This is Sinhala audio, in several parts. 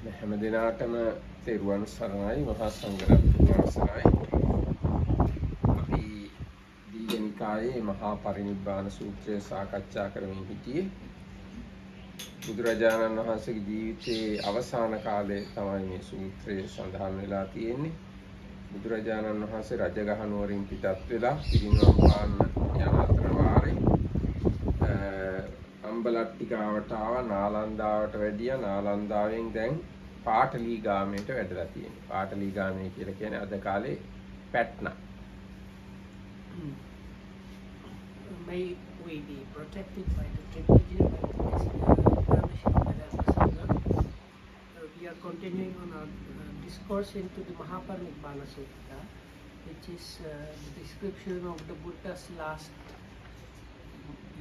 හැම දිනාටම තෙරුවන් සරණයි මහා සංඝරත්නය අවසරයි. අපි දීඝනිකායේ මහා පරිනිබ්බාන සූත්‍රය සාකච්ඡා කරමින් සිටියේ. බුදුරජාණන් වහන්සේගේ ජීවිතයේ අවසාන කාලයේ තමයි මේ සූත්‍රය සඳහන් වෙලා තියෙන්නේ. බුදුරජාණන් වහන්සේ රජගහ නුවරින් පිටත් වෙලා පිරිනිවන් පාන්න යන අතර වාරේ අම්බලට්ටිකාවට ආවා, නාලන්දාවට වැඩියා. නාලන්දාවෙන් දැන් පාටලීගාමයට වැඩලා තියෙනවා. පාටලීගාමය කියලා කියන්නේ අද කාලේ පැට්නා. May we be protected by the Triple permission of the Sangha. We are continuing on our discourse into the Maha Parinibbana Sutta, which is the description of the Buddha's last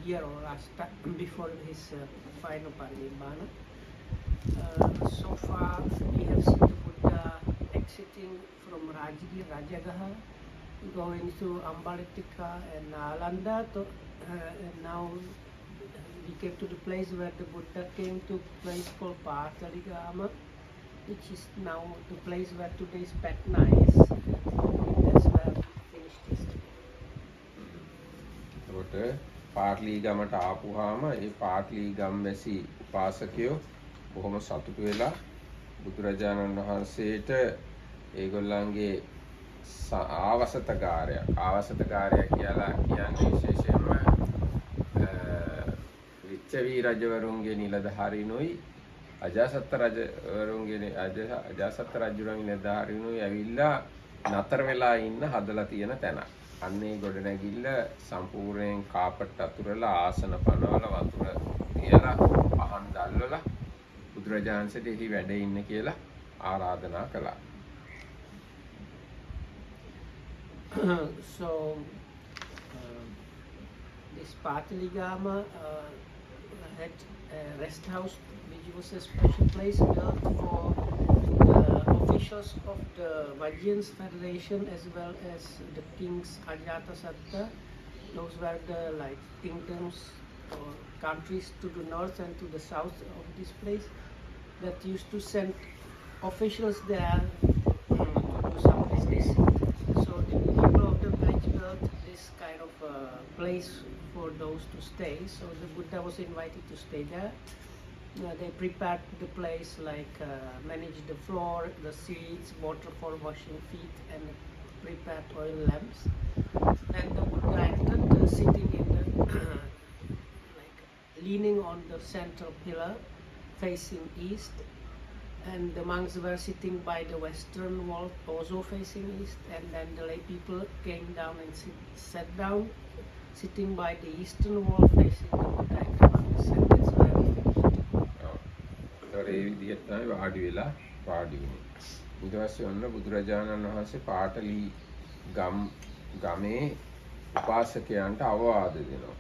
year or last before his final Parinibbana. So far we have seen the Buddha exiting from Rajagaha, going to Ambalitika and Nalanda. And now we came to the place where the Buddha came to a place called Pataligama, which is now the place where today's Patna is. That's where we finished yesterday. පාටලීගමට ආපුවාම ඒ පාටලීගම්වැසි උපාසකයෝ බොහොම සතුටු වෙලා බුදුරජාණන් වහන්සේට ඒගොල්ලන්ගේ ආවසතකාරය කියලා කියන්නේ විශේෂයෙන්ම ලිච්ඡවි රජවරුන්ගේ නිලධාරීනුයි අජාසත් රජුගේ නිලධාරීනුයි ඇවිල්ලා නතර වෙලා ඉන්න හදලා තියෙන තැන. අන්නේ ගොඩනැගිල්ල සම්පූර්ණයෙන් කාපට් අතුරලා ආසන පනවලා වතුර තියලා පහන් දැල්වලා බුදුරජාණන්සේට එහි වැඩ ඉන්න කියලා ආරාධනා කළා. So this Pataligama had a rest house which was a special place built for the officials of the Vajjans Federation as well as the kings Ajatasattu. Those were the kingdoms or countries to the north and to the south of this place that used to send officials there to do some business. So the people of the village built this kind of place for those to stay. So the Buddha was invited to stay there. They prepared the place managed the floor, the seats, water for washing feet, and prepared oil lamps. And the Buddha entered sitting in the leaning on the central pillar facing east, and the monks were sitting by the western wall also facing east, and then the lay people came down and sat down sitting by the eastern wall facing the Buddha and the monks. And that's where we ඒ විදිහට තමයි වාඩි වෙලා වාඩි වෙන්නේ. ඊට පස්සේ ඔන්න බුදුරජාණන් වහන්සේ පාටලී ගමේ උපාසකයන්ට අවවාද දෙනවා.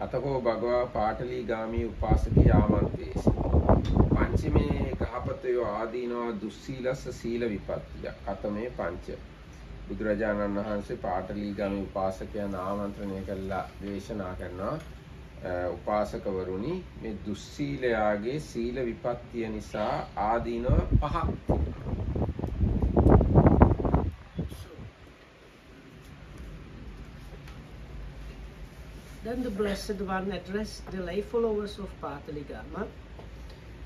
අතකෝ භගවා පාටලී ගාමී උපාසකී ආමන්ත්‍රේසි. පංචමේ ගහපතයෝ ආදීනවා දුස්සීලස්ස සීල විපත්තිය. කතමේ පංච. බුදුරජාණන් වහන්සේ පාටලී ගාමී උපාසකයන් ආමන්ත්‍රණය කළා දේශනා කරනවා. උපාසකවරුනි මේ දුස්සීලයාගේ සීල විපත්තිය නිසා ආදීනව පහක්. Then the Blessed One addressed the lay followers of Pataligama,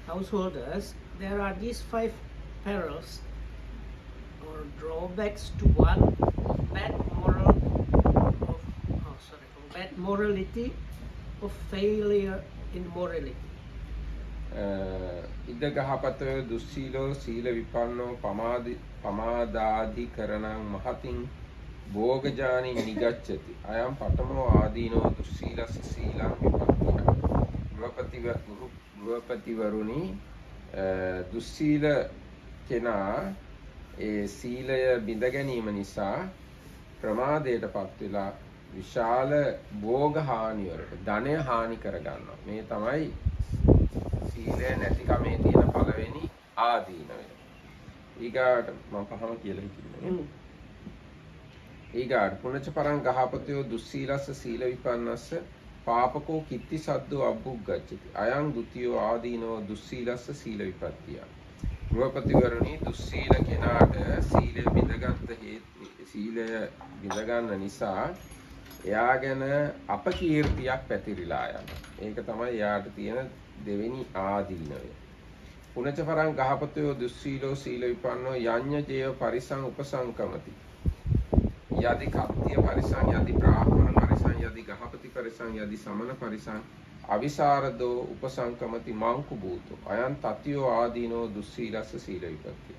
householders. There are these 5 perils or drawbacks to one bad morality of failure in morality. ඉද ගහපතයෝ දුස්සීලෝ සීල විපන්නෝ පමාදාදි කරණං මහතින් භෝගජානි නිගච්ඡති. අයම් පඨමෝ ආදීනෝ දුස්සීලස්ස සීලං විපත්තිය. ගෘහපතිවරුනි දුස්සීල කෙනා ඒ සීලය බිඳ ගැනීම නිසා ප්‍රමාදයටපත් වෙලා විශාල භෝග හානිවලට ධනය හානි කරගන්නවා. මේ තමයි සීලය නැතිකමේ තියෙන පළවෙනි ආදීනවය. ඊගාට මම පහම කියලා හිතන්නේ. ඊගාට පුනච්ච පරං ගහපතයෝ දුස්සීලස්ස සීල විපන්නස්ස පාපකෝ කිත්ති සද්දෝ අබ්බුග්ගච්ඡති. අයං ဒ ුතියෝ ආදීනෝ දුස්සීලස්ස සීල විපත්තිය. ගෘහපතිවරුනි දුස්සීල කෙනාට සීලය බිඳ ගන්න නිසා එයා ගැන අපකීර්තියක් පැතිරිලා යනවා. ඒක තමයි එයාට තියෙන දෙවෙනි ආදීනවය. පුනච පරං ගහපතයෝ දුස්සීලෝ සීල විපන්නෝ යඤ්ඤ ජේව පරිසං උපසංකමති. යදි කප්තිය පරිසං යදි බ්‍රාහ්මණ පරිසං යදි ගහපති පරිසං යදි සමන පරිසං අවිසරදෝ උපසංකමති මංකු භූතෝ අයං තතියෝ ආදීනෝ දුස්සීලස්ස සීල විපත්තිය.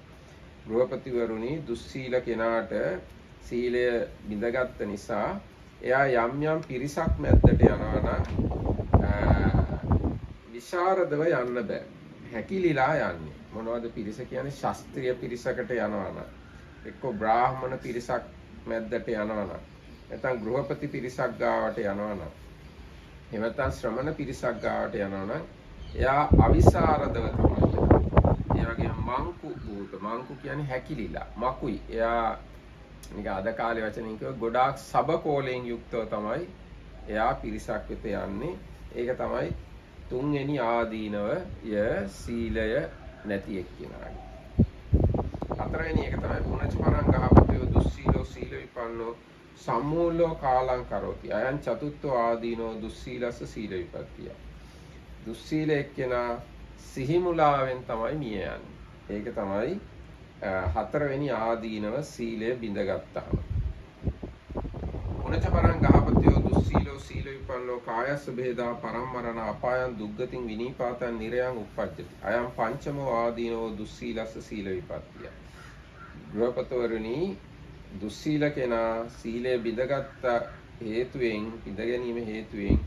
ගෘහපතිවරුනි දුස්සීල කෙනාට සීලය බිඳගත් නිසා එයා යම් යම් පිරිසක් මැද්දට යනවා නම් විශාරදව යන්න බෑ. හැකිලිලා යන්නේ. මොනවද පිරිස කියන්නේ? ශාස්ත්‍රීය පිරිසකට යනවා නම්, එක්ක බ්‍රාහ්මණ පිරිසක් මැද්දට යනවා නම්, නැත්නම් ගෘහපති පිරිසක් ගාවට යනවා නම්, එහෙම නැත්නම් ශ්‍රමණ පිරිසක් ගාවට යනවා නම් එයා අවිසරදව තමයි යන්නේ. ඒ වගේම මංකු භූත. මංකු කියන්නේ හැකිලිලා. මකුයි. එයා නික අද කාලේ වචනින් කියව ගොඩාක් සබකෝලයෙන් යුක්තව තමයි එයා පිරිසක් වෙත යන්නේ. ඒක තමයි තුන්වෙනි ආදීනවය සීලය නැති එක්කිනාගේ. හතරවෙනි එක තමයි පුනච පරං ගහපතයෝ දුස්සීලෝ සීල විපන්නෝ සම්මූලෝ කාලං කරෝති. අයං චතුත්ථෝ ආදීනෝ දුස්සීලස්ස සීල විපත්තිය. දුස්සීල එක්කෙනා සිහිමුලාවෙන් තමයි මිය යන්නේ. ඒක තමයි හතරවෙනි ආදීනව සීලය බිඳගත්තාම. පුනච පරං ගහපතයෝ දුස්සීලෝ සීල විපන්නෝ කායස්ස බේදා පරම්මරණ අපායන් දුග්ගතින් විනීපාතං නිරයන් උප්පජ්ජති. අයං පංචමෝ ආදීනෝ දුස්සීලස්ස සීල විපත්තිය. ගෘහපතිවරුනි දුස්සීල කෙනා සීලය බිඳගත් හේතුවෙන් බිඳ ගැනීම හේතුවෙන්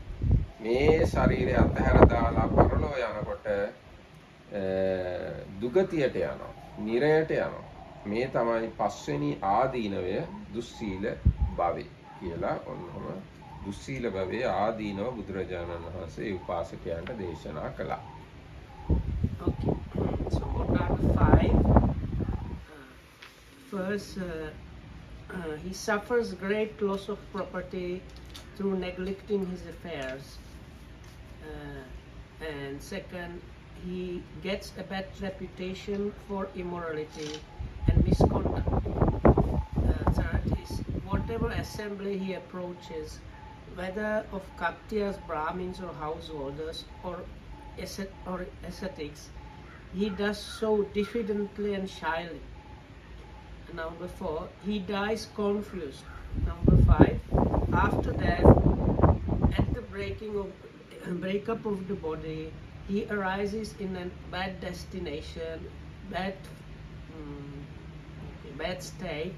මේ ශරීරය අතහැර දාලා පරලෝ යනකොට දුගතියට යනවා. නිරයට යනවා. මේ තමයි පස්වෙනි ආදීනවය දුස්සීල භවය කියලා. ඔන්නම දුස්සීල භවයේ ආදීනව බුදුරජාණන් වහන්සේ උපාසකයන්ට දේශනා කළා. Okay. So what are the five? First, he suffers great loss of property through neglecting his affairs. And second, he gets a bad reputation for immorality and misconduct. Third is whatever assembly he approaches, whether of Kaptiyas, Brahmins or householders or ascetics, he does so diffidently and shyly. Number 4, he dies confused. Number 5, after death, at the breakup of the body, he arises in a bad destination, bad state,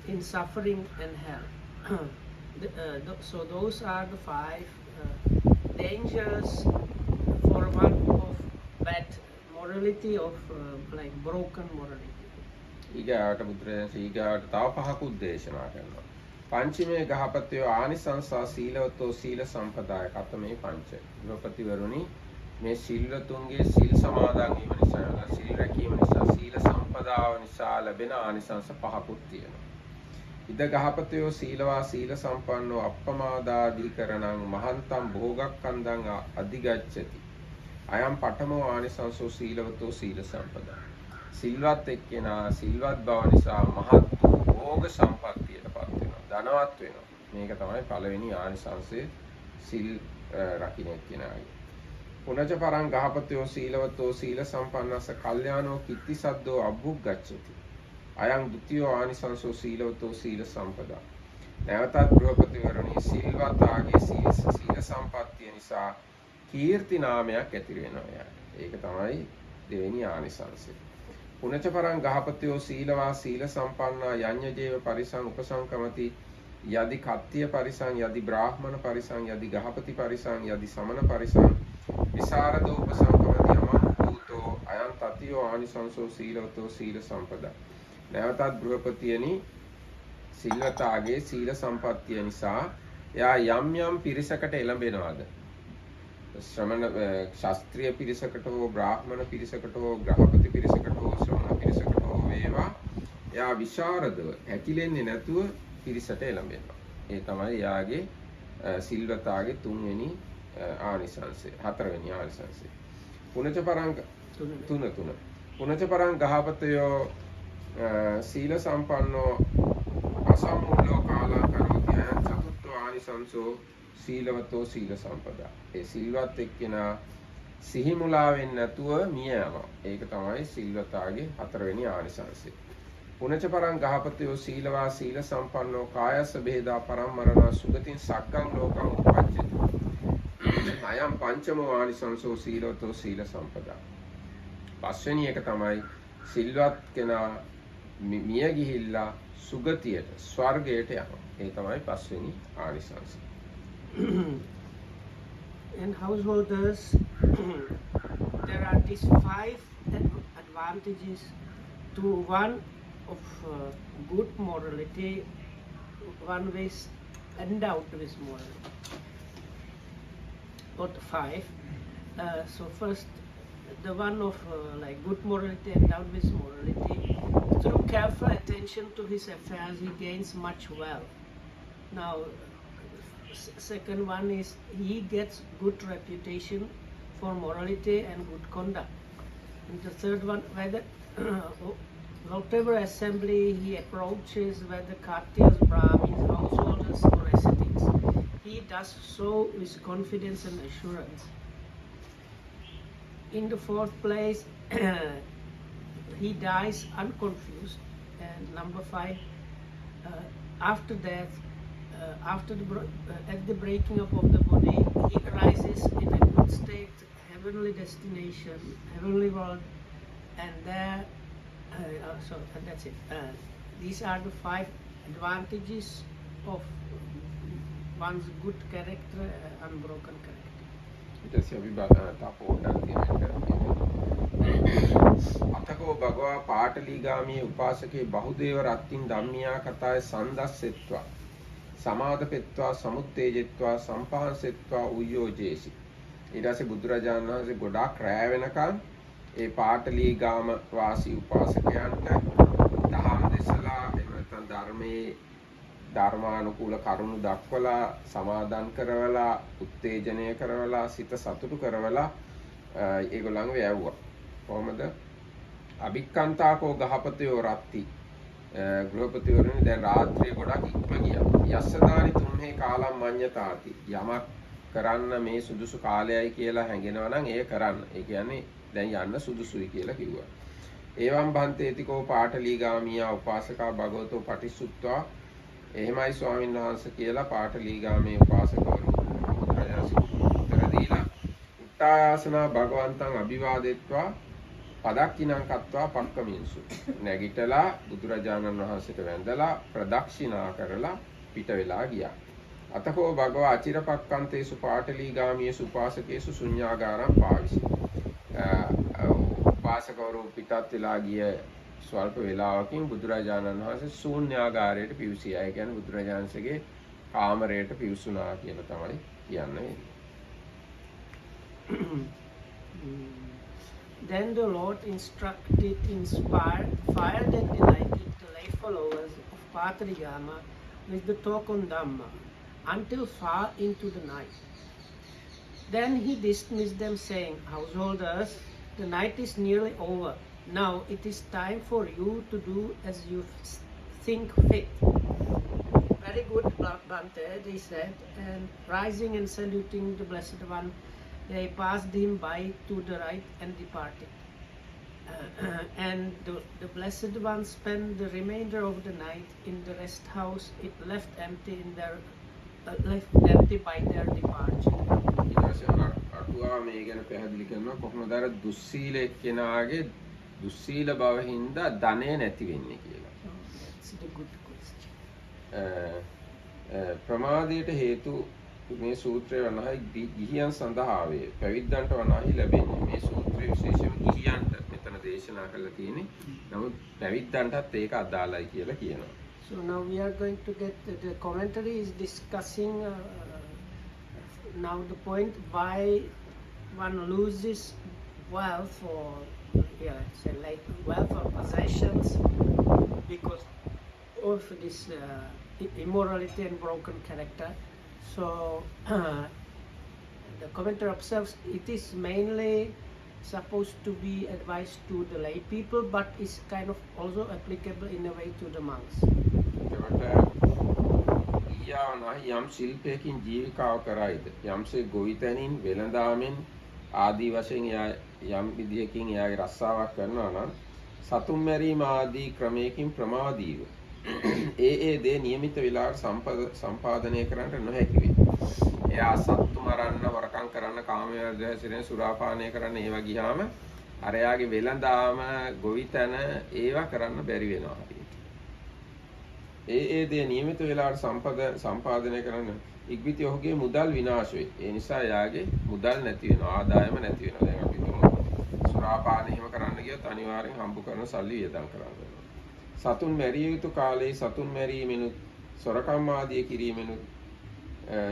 in suffering and hell. So those are the 5 dangers for one of bad morality, of like broken morality. ඊගාට බුදුරජාණන් ඊගාට තව පහකුත් දේශනා කරනවා. පංචමේ ගහපතයෝ ආනිසංසා සීලවතෝ සීල සම්පදාය කතමේ පංච. ගෘහපතිවරුනි මේ සීලතුන්ගේ සීල් සමාදන් වීම නිසා, සීල් රැකීම නිසා, සීල සම්පදාව නිසා ලැබෙන ආනිසංස පහකුත් තියෙනවා. ඉද ගහපතයෝ සීලවා සීල සම්පන්නෝ අප්පමාදාදීකරණං මහන්තං භෝගක්ඛන්දං අධිගච්ඡති. අයම් පඨමෝ ආනිසංසෝ සීලවතෝ සීල සම්පදා. සිල්වත් එක්කෙනා සිල්වත් බව නිසා මහත් භෝග සම්පත්තියටපත් වෙනවා. ධනවත් වෙනවා. මේක තමයි පළවෙනි ආනිසංසය සිල් රකින්න එක්කෙනාගේ. පුනච පරං ගහපතයෝ සීලවතෝ සීල සම්පන්නස්ස කල්යාණෝ කිත්ති සද්දෝ අබ්බුග්ගච්ඡති. අයං ဒ ුතියෝ ආනිසංසෝ සීලවතෝ සීල සම්පදා. නැවතත් ගෘහපතිවරුනි සිල්වතාගේ සීල සම්පත්තිය නිසා කීර්ති නාමයක් ඇති වෙනවා. ඒක තමයි දෙවෙනි ආනිසංසය. පුනච පරං ගහපතයෝ සීලවා සීල සම්පන්නා යඤ්ඤ ජේව පරිසං උපසංකමති යදි කත්තිය පරිසං යදි බ්‍රාහ්මණ පරිසං යදි ගහපති පරිසං යදි සමන පරිසං විසරදෝ උපසංකමති අමං අයං තතියෝ ආනිසංසෝ සීලවතෝ සීල සම්පදා. නැවතත් ගෘහපතියනි සිල්වතාගේ සීල සම්පත්තිය නිසා එයා යම් යම් පිරිසකට එළඹෙනවාද? ශ්‍රමණ ශාස්ත්‍රීය පිරිසකට හෝ බ්‍රාහ්මණ පිරිසකට හෝ ග්‍රහපති පිරිසකට හෝ ශ්‍රමණ පිරිසකට හෝ වේවා එයා විශාරදව හැකිලෙන්නේ නැතුව පිරිසට එළඹෙනවා. ඒ තමයි එයාගේ සිල්වතාගේ තුන්වෙනි ආනිසංසය, හතරවෙනි ආනිසංසය. පුනච පරං තුන. පුනච පරං ගහපතයෝ සීල සම්පන්නෝ අසම්මුල්ලෝ කාලා කරෝති අයං චතුත්ථ ආනිසංසෝ සීලවතෝ සීල සම්පදා. ඒ සිල්වත් එක්කෙනා සිහි මුලා වෙන්නේ නැතුව මිය යනවා. ඒක තමයි සිල්වතාගේ හතරවෙනි ආනිසංසය. පුනච පරං ගහපතයෝ සීලවා සීල සම්පන්නෝ කායස්ස බේදා පරම්මරණා සුගතින් සග්ගං ලෝකං උපජ්ජති. අයම් පංචමෝ ආනිසංසෝ සීලවතෝ සීල සම්පදා. පස්වෙනි එක තමයි සිල්වත් කෙනා මිය ගිහිල්ලා සුගතියට ස්වර්ගයට යනවා. ඒ තමයි පස්වෙනි ආනිසංසය. And householders, there are these 5 advantages to one of good morality, one with endowed with morality. Not 5. So first, the one of like good morality, endowed with morality, through careful attention to his affairs, he gains much wealth. Now, second one is he gets good reputation for morality and good conduct. And the third one, whether whatever assembly he approaches, whether Katyas, Brahmins, householders or ascetics, he does so with confidence and assurance. In the fourth place, he dies unconfused. And number 5, after death, at the breaking up of the body, he arises in a good state, heavenly destination, heavenly world, and there, and that's it. These are the 5 advantages of one's good character, unbroken character. ඊට පස්සේ අපි පොඩ්ඩක් අතකෝ භගවා පාටලීගාමී උපාසකේ බහුදේව රත්තින් ධම්මියා කතාය සන්දස්සෙත්වා සමාදපෙත්වා සමුත්තේජෙත්වා සම්පහන්සෙත්වා උයෝජේසි. ඊට පස්සේ බුදුරජාණන් වහන්සේ ගොඩාක් රැය වෙනකන් ඒ පාටලීගාම වාසී උපාසකයන්ට දහම් දෙසලා එහෙම නැත්නම් ධර්මයේ ධර්මානුකූල කරුණු දක්වලා සමාදන් කරවලා උත්තේජනය කරවලා සිත සතුටු කරවලා ඒගොල්ලන්ව යවුවා. කොහොමද? අභික්කන්තාකෝ ගහපතයෝ රත්ති ගෘහපතිවරුනි දැන් රාත්‍රියේ ගොඩක් ඉක්ම ගියා. යස්සදානි තුම්හේ කාලම් මඤ්ඤතාති. යමක් කරන්න මේ සුදුසු කාලයයි කියලා හැඟෙනවා නම් ඒ කරන්න. ඒ කියන්නේ දැන් යන්න සුදුසුයි කියලා කිව්වා. ඒවම් භන්තේතිකෝ පාටලීගාමියා උපාසකා භගවතෝ පටිසුත්වා. එහෙමයි ස්වාමීන් වහන්සේ කියලා පාටලීගාමී උපාසකවරු උත්තර දීලා උට්ටායාසනා භගවන්තං අභිවාදෙත්වා පදක්කිනං කତ୍වා පක්කමින්සු. නැගිටලා බුදුරජාණන් වහන්සේට වැඳලා ප්‍රදක්ෂිනා කරලා පිට වෙලා ගියා. අතකෝ භගවා අචිරපක්කන්තේසු පාටලීගාමීසු උපාසකේසු ශුඤ්ඤාගාරං පාවිසි. උපාසකවරු පිටත් වෙලා ගිය ස්වල්ප වේලාවකින් බුදුරජාණන් වහන්සේ ශූන්‍යාගාරයට පිවිසියා. ඒ කියන්නේ බුදුරජාණන්සේගේ කාමරයට පිවිසුණා කියලා තමයි කියන්නේ. Then the Lord inspired, fired and delighted the lay followers of Patrigama with the talk on Dhamma until far into the night. Then he dismissed them saying, householders, the night is nearly over. Now it is time for you to do as you think fit. Very good, Bhante, they said, and rising and saluting the Blessed One, they passed him by to the right and departed. And the Blessed One spent the remainder of the night in the rest house. It left empty by their departure. අටුවා මේ ගැන පැහැදිලි කරනවා කොහොමද අර දුස්සීල එක්කෙනාගේ දුස්සීල බව හින්දා ධනෙ නැති වෙන්නේ කියලා. That's the good question. ප්‍රමාදයට හේතු මේ සූත්‍රය වනහයි ගිහියන් සඳහා වේ. පැවිද්දන්ට වනහයි ලැබෙන්නේ. මේ සූත්‍රය විශේෂයෙන්ම ගිහියන්ට මෙතන දේශනා කරලා තියෙන්නේ. නමුත් පැවිද්දන්ටත් ඒක අදාළයි කියලා කියනවා. So now we are going to get the commentary is discussing now the point why one loses wealth or say like wealth or possessions because of this immorality and broken character. So the commentator observes it is mainly supposed to be advised to the lay people, but is kind of also applicable in a way to the monks. ඊයාව යම් ශිල්පයකින් ජීවිකාව කරයිද යම්සේ ගොවිතැනින් වෙළඳාමෙන් ආදී වශයෙන් යම් විදියකින් එයාගේ රස්සාවක් කරනවා නම් සතුන් මැරීම ආදී ක්‍රමයකින් ප්‍රමාදීව ඒ දේ නියමිත වෙලාවට සම්පාදනය කරන්නට නොහැකි වේ. එයා සත්තු මරන්න, වරකම් කරන්න, කාමයේ හැසිරෙන, සුරාපානය කරන්න ඒවා ගියාම අර එයාගේ වෙළඳාම, ගොවිතැන ඒවා කරන්න බැරි වෙනවා. ඒ දේ නියමිත වෙලාවට සම්පාදනය කරන්න ඉක්බිති ඔහුගේ මුදල් විනාශ වෙයි. ඒ නිසා එයාගේ මුදල් නැති වෙනවා, ආදායම නැති වෙනවා. දැන් අපි හිතමු සුරාපානය එහෙම කරන්න ගියොත් අනිවාර්යෙන් හම්බ කරන සල්ලි වියදම් කරන්න වෙනවා. සතුන් මැරිය යුතු කාලේ සතුන් මැරීමෙනුත්, සොරකම් ආදී කිරීමෙනුත්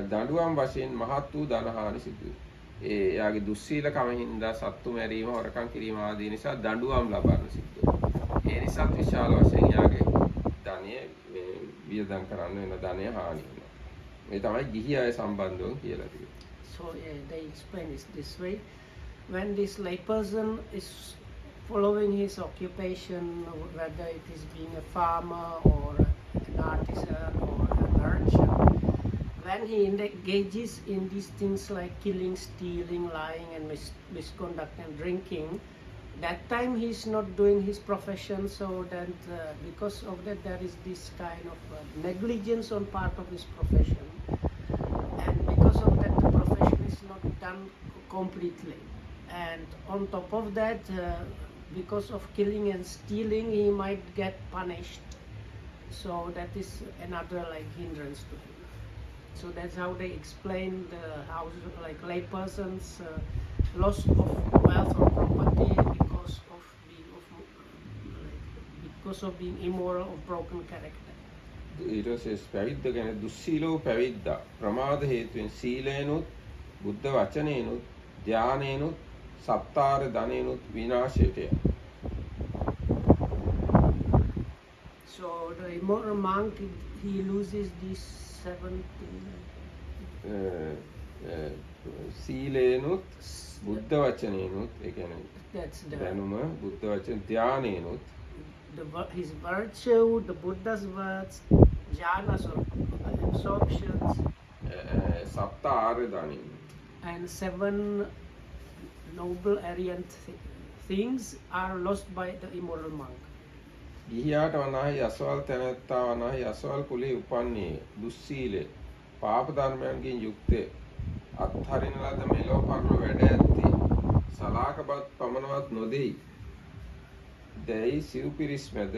දඬුවම් වශයෙන් මහත් වූ ධනහානි සිදු වේ. එයාගේ දුස්සීලකම හින්දා සත්තු මැරීම, හොරකම් කිරීම ආදී නිසා දඬුවම් ලබන්න සිදු වෙනවා. ඒ නිසා විශාල වශයෙන් එයාගේ ධනය වියදම් කරන්න වෙන ධනය හානි වෙනවා. මේ තමයි ගිහි අය සම්බන්ධව කියලා තියෙන්නේ. So they explain it this way: when this layperson is following his occupation, whether it is being a farmer or an artisan or a merchant, when he engages in these things like killing, stealing, lying and misconduct and drinking, that time he's not doing his profession, so that because of that there is this kind of negligence on part of his profession, and because of that the profession is not done completely, and on top of that because of killing and stealing he might get punished, so that is another like hindrance to him. So that's how they explain the how like lay persons loss of wealth or property because of being immoral or broken character. ඊට පස්සේ පැවිද්ද ගැන දුස්සීලෝ පැවිද්දා ප්‍රමාද හේතුවෙන් සීලේනුත්, බුද්ධ වචනේනුත්, ධානේනුත්, සත්තාර ධනේනුත් විනාශයට යනවා. So the immoral monk, he loses these 7 things. සීලේනුත්, බුද්ධ වචනේනුත්, ඒ කියන්නේ That's the දැනුම, බුද්ධ වචන, ධානේනුත්, his virtue, the Buddha's words, jhanas or absorptions, සත්තාර ධනේනුත්. and 7 noble arient things are lost by the immoral monk. ගිහියාට වනාහි අසවල් තැනැත්තා වනාහි අසවල් කුලේ උපන්නේ දුස්සීලේ පාප ධර්මයන්ගෙන් යුක්තේ අත්හරින ලද මෙලොව පරලොව වැඩ ඇත්තේ සලාකපත් පමණවත් නොදෙයි දැයි සිව්පිරිස් මැද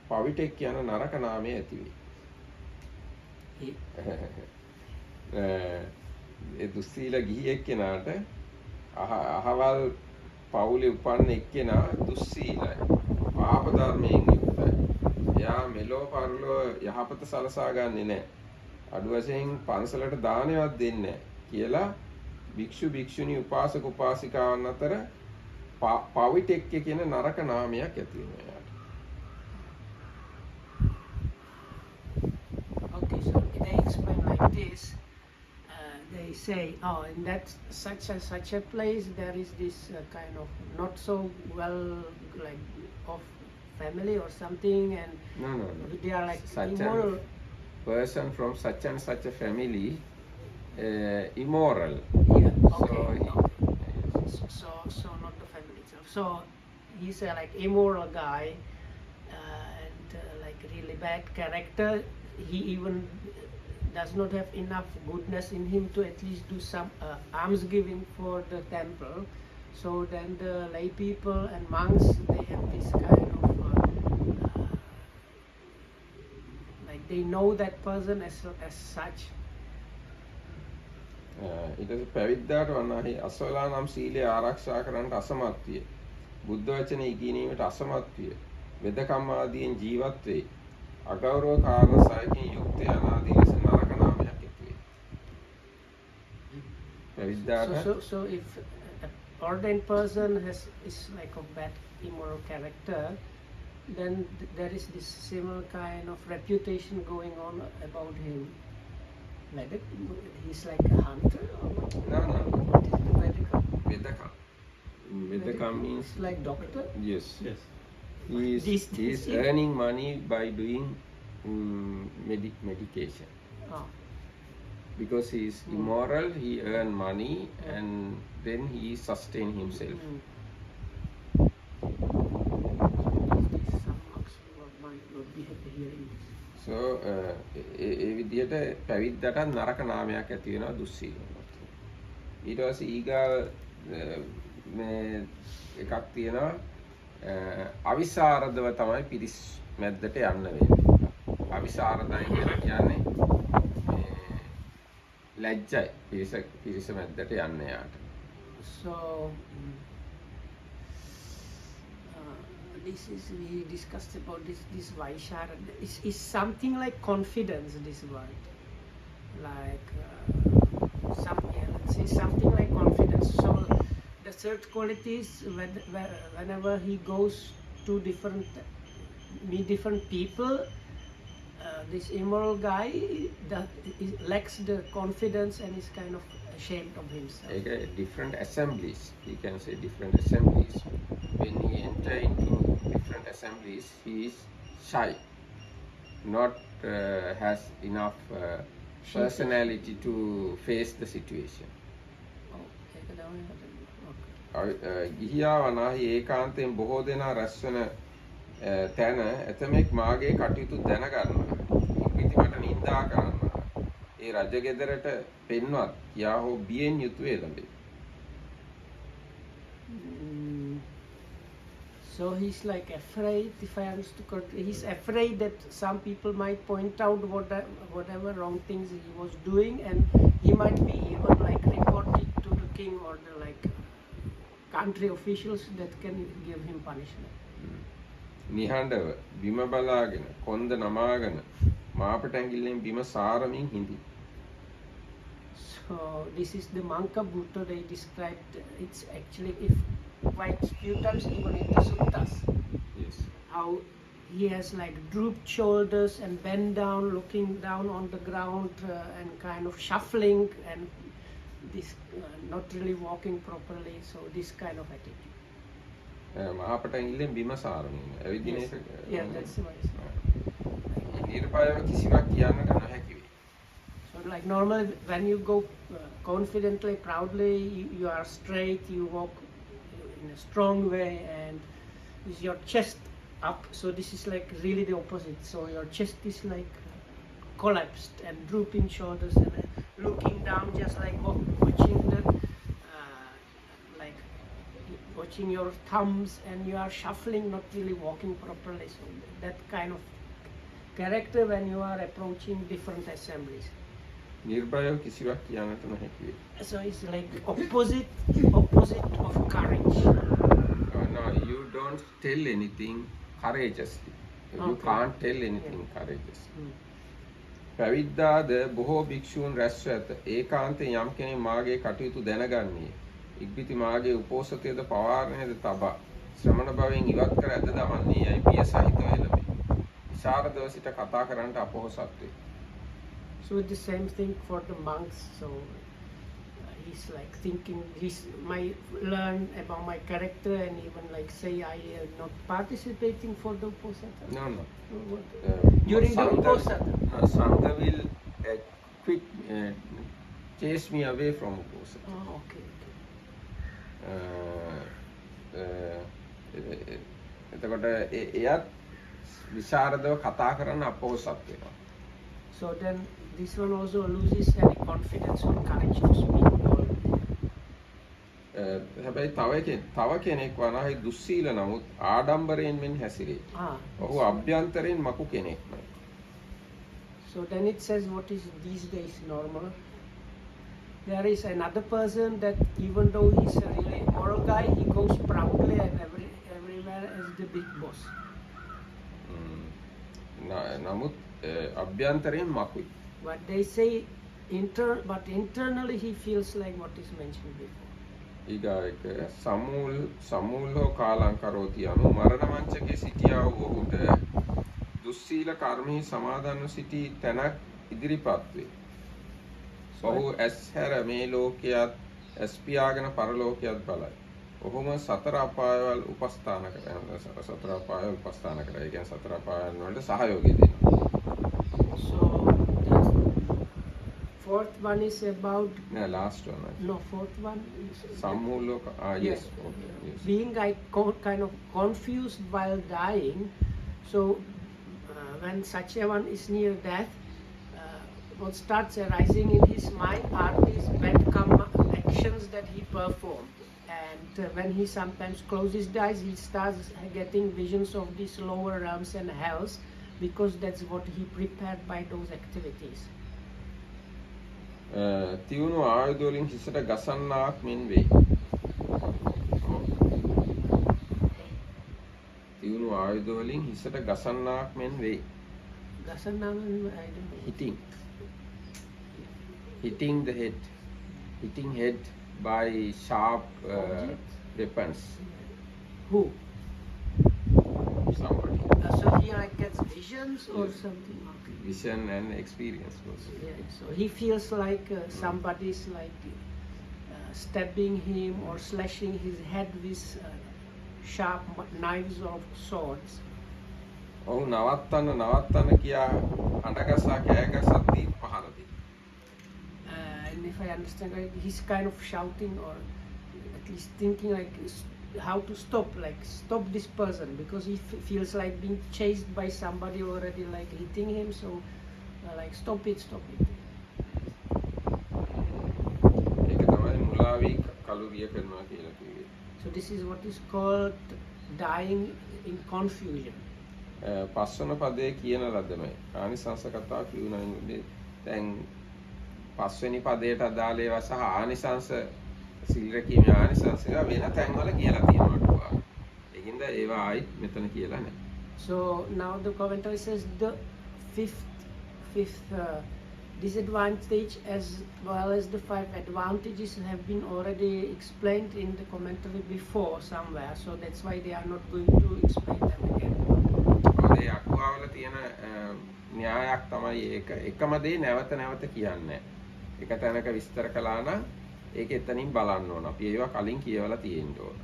පවිටෙක් යන නරක නාමය ඇති වේ. ඒ දුස්සීල ගිහි එක්කෙනාට අහවල් පවුලේ උපන්න එක්කෙනා දුස්සීලයි. පාප ධර්මයෙන් යුක්තයි. එයා මෙලොව පරලොව යහපත සලසා ගන්නෙ නැහැ. අඩු වශයෙන් පන්සලට දානයක් දෙන්නේ නැහැ කියලා භික්ෂු භික්ෂුණී උපාසක උපාසිකාවන් අතර පවිටෙක්ක කියන නරක නාමයක් ඇති වෙනවා එයාට. Okay, so they explain like this. They say, oh, in that such a place there is this kind of not so well like of family or something, and No. they are like Such immoral. a person from such and such a family immoral. Yeah. Okay. So not the family itself. So he's a like immoral guy, and like really bad character. He even does not have enough goodness in him to at least do some alms giving for the temple. So then the lay people and monks, they have this kind of like they know that person as such. ඊට පස්සේ පැවිද්දාට වනාහි අසවලා නම් සීලය ආරක්ෂා කරන්නට අසමත් විය. බුද්ධ වචනේ ඉගෙනීමට අසමත් විය. වෙදකම් ආදීන් ජීවත් වේ. අගෞරව කාරණා සයකින් යුක්ත අනාදී ලෙස නරක නාමයක් ඇති වේ. පැවිද්දාට So if an ordained person is like a bad immoral character, then there is this similar kind of reputation going on about him. He's like a hunter or what? No, no. What is the medical? Vedaka. Vedaka means It's like doctor? yes. Yes. He This- is earning money by doing medication. Oh. Because he is immoral, he earn money and then he sustain himself. Mm. Some marks might not be happy hearing this. So ඒ විදිහට පැවිද්දට නරක නාමයක් ඇති වෙනවා දුස්සීලවත්. ඊට පස්සේ ඊගාව මේ එකක් තියෙනවා අවිසරදව තමයි පිරිස් මැද්දට යන්න වෙන්නේ. අවිසරදයි කියලා කියන්නේ ලැජ්ජයි පිරිස මැද්දට යන්න යාට. So, this is we discussed about this Vaishara. Is something like confidence. This word, like let's say something like confidence. So the third quality is whenever he goes to meet different people. This immoral guy lacks the confidence and is kind of ashamed of himself. Different assemblies, he can say different assemblies. When he enter into different assemblies, he is shy, not has enough personality to face the situation. ගිහියා වනාහි ඒකාන්තයෙන් බොහෝ දෙනා රැස්වන තැන ඇතමෙක් මාගේ කටයුතු දැනගන්නවා. ඉක්බිති මට නින්දා කරනවා. ඒ රජගෙදරට පෙන්වත් කියා හෝ බියෙන් යුතුව එළඹේ. So he's like afraid, if I understood correctly, he's afraid that some people might point out whatever wrong things he was doing, and he might be even like reported to the king or the like country officials that can give him punishment. නිහඬව බිම බලාගෙන කොන්ද නමාගෙන මාපට ඇඟිල්ලෙන් බිම සාරමින් හිඳි. So this is the Manka Bhutta they described. It's actually if quite few times even in the suttas. Yes. How he has like drooped shoulders and bent down, looking down on the ground and kind of shuffling and this not really walking properly. So this kind of attitude. මාපට ඇඟිල්ලෙන් බිම සාරමින් ඇවිදින එක. Yeah, that's why. නිර්භයව කිසිවක් කියන්නට නොහැකි වේ. So like normally when you go confidently, proudly, you are straight, you walk in a strong way and with your chest up. So this is like really the opposite. So your chest is like collapsed and drooping shoulders and looking down, just like watching the like watching your thumbs, and you are shuffling, not really walking properly. So that kind of character when you are approaching different assemblies. නිර්භයව කිසිවක් කියන්නට නොහැකි වේ. So it's like opposite of courage. No, you don't tell anything courageously. You Okay. can't tell anything courageously. Mm. පැවිද්දාද බොහෝ භික්ෂූන් රැස්ව ඇත. ඒකාන්තයෙන් යම් කෙනෙක් මාගේ කටයුතු දැනගන්නේ. ඉක්බිති මාගේ උපෝසතයද පවාරණයද තබා ශ්‍රමණ භවයෙන් ඉවත් කර ඇද දමන්නේ යයි පිය සහිතව එළඹේ. විසරදව සිට කතා කරන්නට අපොහසත් වේ. So the same thing for the monks. So he's like thinking might learn about my character and even like say I am not participating for the Uposatha. No, no. During the Sangha- Uposatha. Sangha will chase me away from Uposatha. Oh, okay. එතකොට එයත් විශාරදව කතා කරන්න අපොහසත් වෙනවා. So then this one also loses any confidence or courage to speak. හැබැයි තව කෙනෙක් වනාහි දුස්සීල නමුත් ආඩම්බරයෙන් මෙන් හැසිරේ. ඔහු අභ්‍යන්තරයෙන් මකු කෙනෙක් නයි. So then it says what is these days normal. There is another person that even though he's a really moral guy, he goes proudly and everywhere as the big boss. නමුත් අභ්‍යන්තරයෙන් මකුයි. But they say but internally he feels like what is mentioned before. ඊගායක සමූල් හෝ කාලංකරෝති අනු මරණ මංචකේ සිටියා වූ ඔහුට දුස්සීල කර්මෙහි සමාදන්ව සිටි තැනක් ඉදිරිපත් වේ. ඔහු ඇස් හැර මේ ලෝකයත් ඇස් පියාගෙන පරලෝකයත් බලයි. ඔහුම සතර අපායවල උපස්ථාන කරනවා. සතර අපායවල උපස්ථාන කරයි. ඒ කියන්නේ සතර අපායන් වලට සහයෝගය දෙනවා. So the fourth one is about No, last one. no fourth one is Sammuloka. Yes. Okay, yes. being like kind of confused while dying. So when such a one is near death, what starts arising in his mind are these bad karma actions that he performed. And when he sometimes closes his eyes, he starts getting visions of these lower realms and hells, because that's what he prepared by those activities. තියුණු ආයුධ වලින් හිසට ගසන්නාක් මෙන් වෙයි. තියුණු ආයුධ වලින් හිසට ගසන්නාක් මෙන් වෙයි. Gasanam, I don't know. Hitting the head. Hitting head by sharp weapons. Who? Somebody. So he like gets visions or something. Okay. Vision and experience also. Yeah, so he feels like somebody's like stabbing him or slashing his head with sharp knives or swords. ඔහු නවත්තන්න කියා අඬගසා කෑගසද්දී පහළදී. And if I understand right, he's kind of shouting or at least thinking like how to stop this person, because he feels like being chased by somebody already like hitting him. So like stop it. ඒක තමයි මුලාවී කලුරිය කරනවා කියලා කිව්වේ. So this is what is called dying in confusion. පස්වන පදයේ කියන ලදමයි. ආනිසංස කතාව කියුණා. දැන් පස්වෙනි පදයට අදාළ ඒවා සහ ආනිසංස සිල් රැකීමේ ආනිසංස ඒවා වෙන තැන්වල කියලා තියෙනවා. ඒකින්ද ඒවා ආයිත් මෙතන කියලා නැහැ. So now the commentary says the fifth disadvantage as well as the 5 advantages have been already explained in the commentary before somewhere. So that's why they are not going to explain them again. ඒ අකුවාවල තියෙන න්‍යායක් තමයි ඒක. එකම දේ නැවත කියන්නේ. එක තැනක විස්තර කළා නම් ඒක එතනින් බලන්න ඕන. අපි ඒවා කලින් කියවලා තියෙන්න ඕන.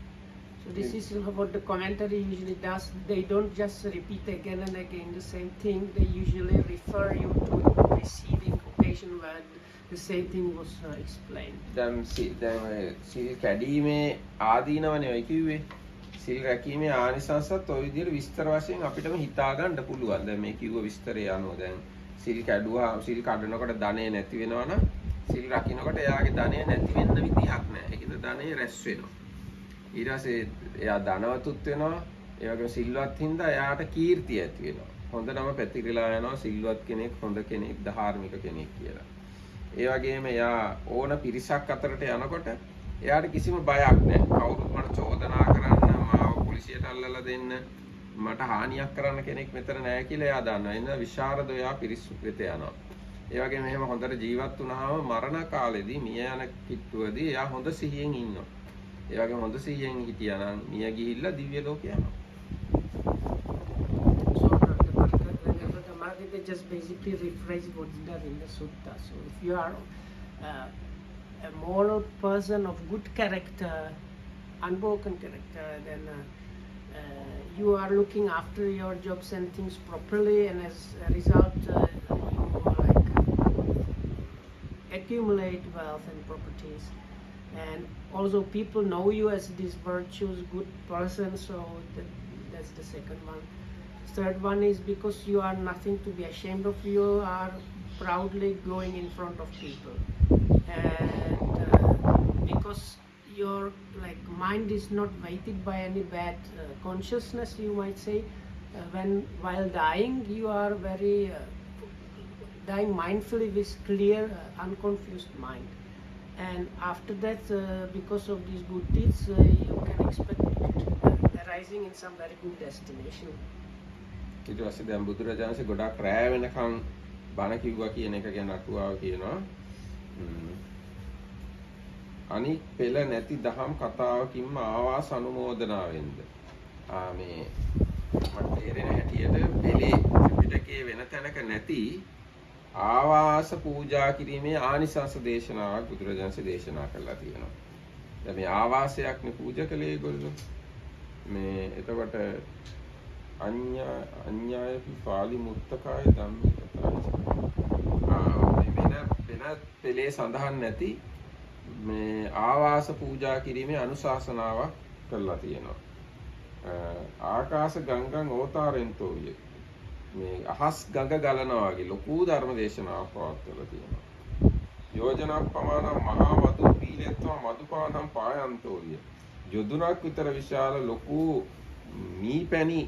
So this is what the commentary usually does. They don't just repeat again and again the same thing. They usually refer you to the preceding occasion where the same thing was explained. දැන් සිල් කැඩීමේ ආදීනවනේ ඔය කිව්වේ. සිල් රැකීමේ ආනිසංසත් ඔය විදිහට විස්තර වශයෙන් අපිටම හිතා ගන්න පුළුවන්. දැන් මේ කිව්ව විස්තරය අනුව දැන් සිල් කැඩුවා සිල් කඩනකොට ධනෙ නැති වෙනවා නම් සිල් රකින්නකොට එයාගේ ධනෙ නැති වෙන්න විදිහක් නැහැ. ඒකද ධනෙ රැස් වෙනවා. ඊට පස්සේ එයා ධනවතුත් වෙනවා. ඒ වගේම සිල්වත් හින්දා එයාට කීර්තිය ඇති වෙනවා. හොඳ නම පැතිරිලා යනවා සිල්වත් කෙනෙක් හොඳ කෙනෙක් ධාර්මික කෙනෙක් කියලා. ඒ වගේම එයා ඕන පිරිසක් අතරට යනකොට එයාට කිසිම බයක් නැහැ. කවුරුත් මට චෝදනා කරන්න මාව පොලිසියට අල්ලලා දෙන්න මට හානියක් කරන්න කෙනෙක් මෙතන නැහැ කියලා එයා දන්නවා. එන්න විශාරද එයා පිරිස් වෙත යනවා. ඒ වගේම එහෙම හොඳට ජීවත් වුණාම මරණ කාලෙදී මිය යන කිට්ටුවදී එයා හොඳ සිහියෙන් ඉන්නවා. ඒ වගේම හොඳ සිහියෙන් හිටියා නම් මිය ගිහිල්ලා දිව්‍ය ලෝක යනවා. So the Margita just basically rephrased what's done in the sutta. So if you are a moral person of good character, unbroken character, then you are looking after your jobs and things properly, and as a result you like accumulate wealth and properties, and also people know you as this virtuous good person. So that's the second one. Third one is because you are nothing to be ashamed of. You are proudly going in front of people, and because your mind is not weighted by any bad consciousness, you might say, while dying you are very dying mindfully with clear unconfused mind, and after that because of these good deeds you can expect arising in some very good destination. ඊට පස්සේ දැන් බුදුරජාණන්සේ ගොඩාක් රැය වෙනකන් බණ කිව්වා කියන එක ගැන අටුවාව කියනවා. අනික් පෙළ නැති දහම් කතාවකින්ම ආවාස අනුමෝදනාවෙන්ද මේ මට තේරෙන හැටියට පෙළේ පිටකේ වෙන තැනක නැති ආවාස පූජා කිරීමේ ආනිසංස දේශනාවක් බුදුරජාණන්සේ දේශනා කළා තියෙනවා. දැන් මේ ආවාසයක්නේ පූජා කළේ ඒගොල්ලෝ. මේ එතකොට අඤ්ඤාය පාලි මුත්තකාය ධම්මේ කතායි. වෙන පෙළේ සඳහන් නැති මේ ආවාස පූජා කිරීමේ අනුශාසනාවක් කළා තියෙනවා. ආකාශ ගංගං ඕතාරෙන්තෝ විය. මේ අහස් ගඟ ගලනවා වගේ ලොකු ධර්ම දේශනාවක් පවත්වලා තියෙනවා. යෝජනා ප්‍රමාණම් මහා වතු පීලෙත්වා මදුපානම් පායන්තෝ විය. යොදුනක් විතර විශාල ලොකු මීපැණි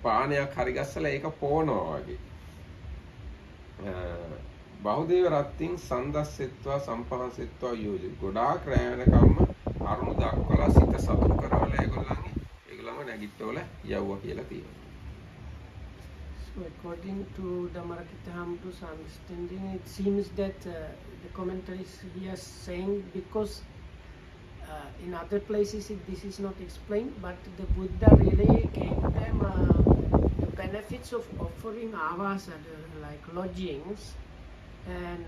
පානයක් හරි ගස්සලා ඒක පොවනවා වගේ. බහුදේව රත්ත්‍ින් සන්දස්සෙත්වා සම්පහන්සෙත්වා යෝජි. ගොඩාක් රැ වෙනකම්ම අරුණු දක්වලා සිත සතුට කරවල ඒගොල්ලන්ව නැගිට්ටවල යවුවා කියලා තියෙනවා. So according to the Marakitahamdu's understanding, it seems that the commentaries here saying, because in other places this is not explained, but the Buddha really gave them the benefits of offering avasa, like lodgings, and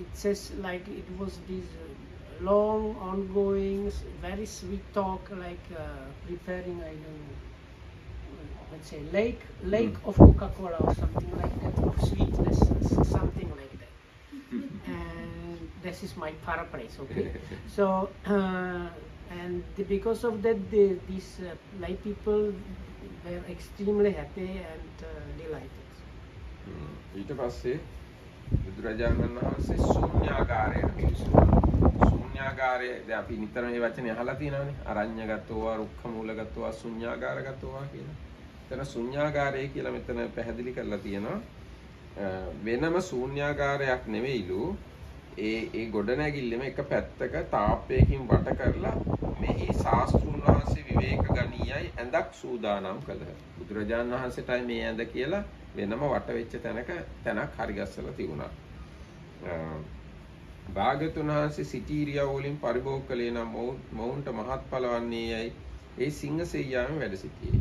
it says like it was this long ongoing very sweet talk, like preparing, I don't know, let's say lake of Coca-Cola or something like that, of sweetness, something like that. And this is my paraphrase, okay? So and because of that these lay people were extremely happy and delighted. ඊට පස්සේ බුදුරජාණන් වහන්සේ ශූන්‍යාගාරයට පිවිසුණා. ශූන්‍යාගාරය දැන් අපි නිතර මේ වචනේ අහලා තියෙනවානේ. අරඤ්‍යගතෝවා, රුක්ඛමූලගතෝවා, ශූන්‍යාගාරගතෝවා කියලා. එතන ශූන්‍යාගාරය කියලා මෙතන පැහැදිලි කරලා තියෙනවා. වෙනම ශූන්‍යාගාරයක් නෙවෙයිලු. ඒ ගොඩනැගිල්ලෙම එක පැත්තක තාප්පයකින් වට කරලා මෙහි ශාස්ත්‍රුන් වහන්සේ විවේක ගණීයයි ඇඳක් සූදානම් කළා. බුදුරජාණන් වහන්සේටයි මේ ඇඳ කියලා වෙනම වට වෙච්ච තැනක් හරි ගස්සලා තිබුණා. භාග්‍යවතුන් වහන්සේ සිටීරියා වලින් පරිභෝග කළේ නම් මොවුන්ට මහත්ඵල වන්නේයයි ඒ සිංහසෙයියාම වැඩ සිටියේ.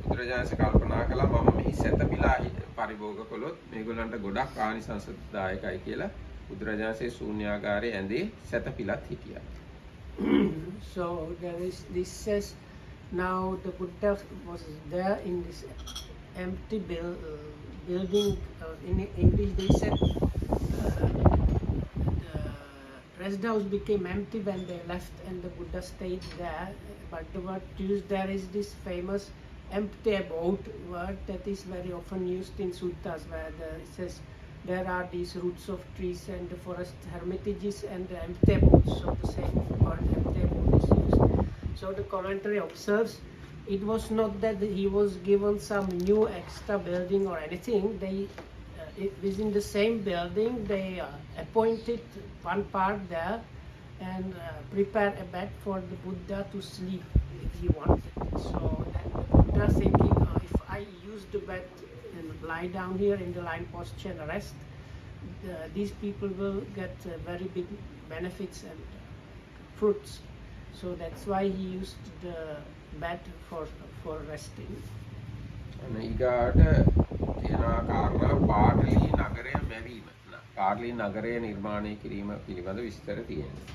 බුදුරජාණන්සේ කල්පනා කළා මම මෙහි සැතපීලා පරිභෝග කළොත් මේගොල්ලන්ට ගොඩක් ආනිසංසදායකයි කියලා බුදුරජාණන්සේ ශූන්‍යාගාරයේ ඇඳේ සැතපීලත් හිටියා. So this says now the Buddha was there in this empty building. In English they said the rest house became empty when they left and the Buddha stayed there. But the word used there is this famous empty abode word that is very often used in suttas, where it says there are these roots of trees and the forest hermitages and the empty abodes. So the same word empty abode is used. So the commentary observes it was not that he was given some new extra building or anything. They within the same building they appointed one part there and prepared a bed for the Buddha to sleep if he wanted. So then the Buddha thinking, if I use the bed and lie down here in the lying posture and rest, these people will get very big benefits and fruits. So that's why he used the bed for resting. ඊගාට තියෙනවා කාරණා පාටලී නගරය මැවීම. පාටලී නගරය නිර්මාණය කිරීම පිළිබඳ විස්තර තියෙනවා.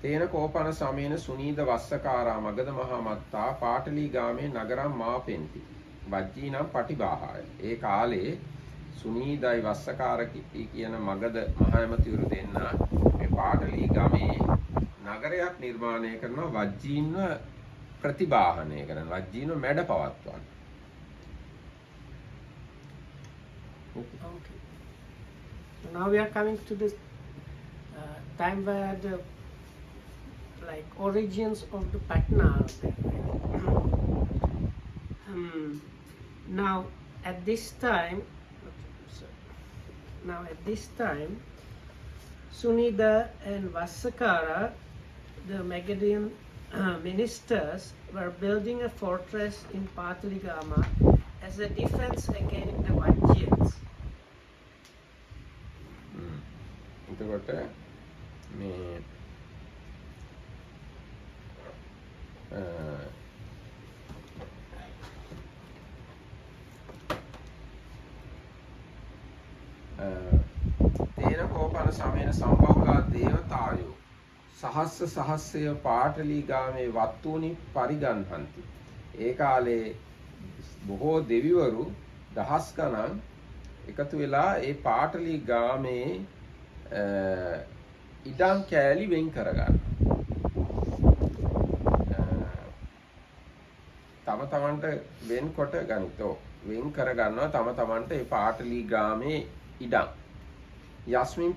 තේන කෝපන සමයන සුනීද වස්සකාරා මගද මහා මත්තා පාටලී ගාමේ නගරම් මාපෙන්ති. වජ්ජී නම් පටිබාහාය. ඒ කාලේ සුනීදයි වස්සකාර කියන මගද මහ ඇමතිවරු දෙන්න මේ පාටලී ගමේ නගරයක් නිර්මාණය කරනවා වජ්ජීන්ව ප්‍රතිබාහනය කරන වජ්ජීන්ව මැඩ පවත්වන. Okay. So now we are coming to this time where the origins of the Patna are there. Now at this time, Sunida and Vassakara, the Magadhian ministers, were building a fortress in Pataligama as a defense against the Vajjayans. එතකොට මේ සම්මාන සමේන සම්බහුලා දේවතායෝ සහස්ස සහස්සය පාටලී ගාමේ වත්තුනි පරිගන්හන්ති. ඒ කාලේ බොහෝ දෙවිවරු දහස් ගණන් එකතු වෙලා ඒ පාටලී ගාමේ ඉඩම් කෑලි වෙන් කරගන්න. තම තමන්ට වෙන්කොට ගනිතෝ වෙන් කරගන්නවා තම තමන්ට ඒ පාටලී ගාමේ ඉඩම්. යස්මින්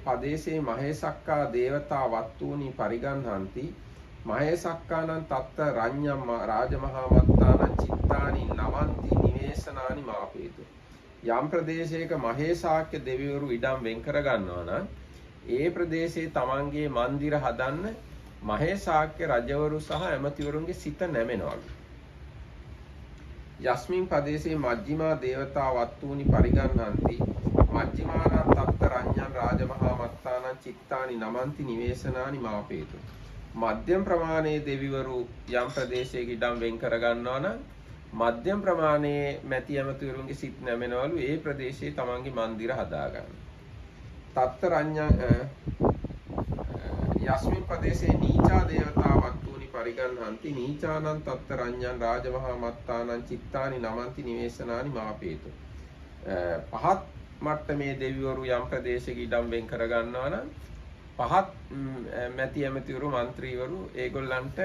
පදේසේ මහේසක්කා දේවතා වත්තුනි පරිගන්හන්ති මහේසක්කානං තත්ත රඤ්ඤම් රාජමහාමත්තානං චිත්තානි නවන්ති නිවේසනානි මාපේතු. යම් ප්‍රදේශයක මහේසාක්‍ය දෙවිවරු ඉඩම් වෙන් කරගන්නවා නම් ඒ ප්‍රදේශයේ තමන්ගේ මන්දිර හදන්න මහේසාක්‍ය රජවරු සහ ඇමතිවරුන්ගේ සිත නැමෙනවලු. යස්මින් පදේසේ මජ්ක්‍ධිමා දේවතා වත්තුනි පරිගන්හන්ති මජ්ක්‍ධිමානං තත්ත රඤ්ඤං රාජමහාමත්තානං චිත්තානි නමන්ති නිවේසනානි මාපේතු. මධ්‍යම ප්‍රමාණයේ දෙවිවරු යම් ප්‍රදේශයක ඉඩම් වෙන් කරගන්නවා නම් මධ්‍යම ප්‍රමාණයේ මැති ඇමතිවරුන්ගේ සිත් නැමෙනවලු ඒ ප්‍රදේශයේ තමන්ගේ මන්දිර හදාගන්න. තත්ත රඤ්ඤං යස්මින් පදේසේ නීචා දේවතා වත්තුනි පරිගන්හන්ති නීචානං තත්ත රඤ්ඤං රාජමහාමත්තානං චිත්තානි නමන්ති නිවේසනානි මාපේතු. පහත් මට්ටමේ දෙවිවරු යම් ප්‍රදේශයක ඉඩම් වෙන් කරගන්නවා නම් පහත් මැති ඇමතිවරු මන්ත්‍රීවරු ඒගොල්ලන්ට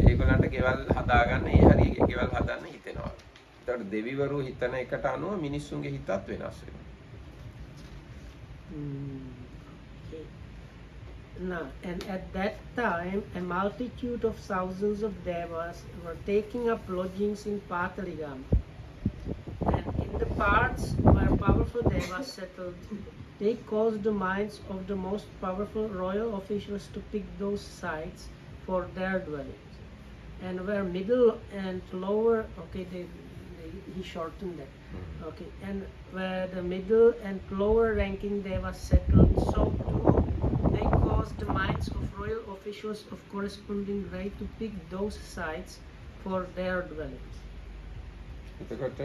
ඒගොල්ලන්ට ගෙවල් හදාගන්න ඒ හරිය ගෙවල් හදන්න හිතෙනවා. ඒතකොට දෙවිවරු හිතන එකට අනුව මිනිස්සුන්ගේ හිතත් වෙනස් වෙනවා. Okay. Now, and at that time, a multitude of thousands of devas were taking up lodgings in Pataligama. And in the parts where powerful devas settled, they caused the minds of the most powerful royal officials to pick those sites for their dwellings. And where middle and lower, okay, he shortened that. Okay, and where the middle and lower ranking devas settled, so too they caused the minds of royal officials of corresponding rank to pick those sites for their dwellings. එතකොට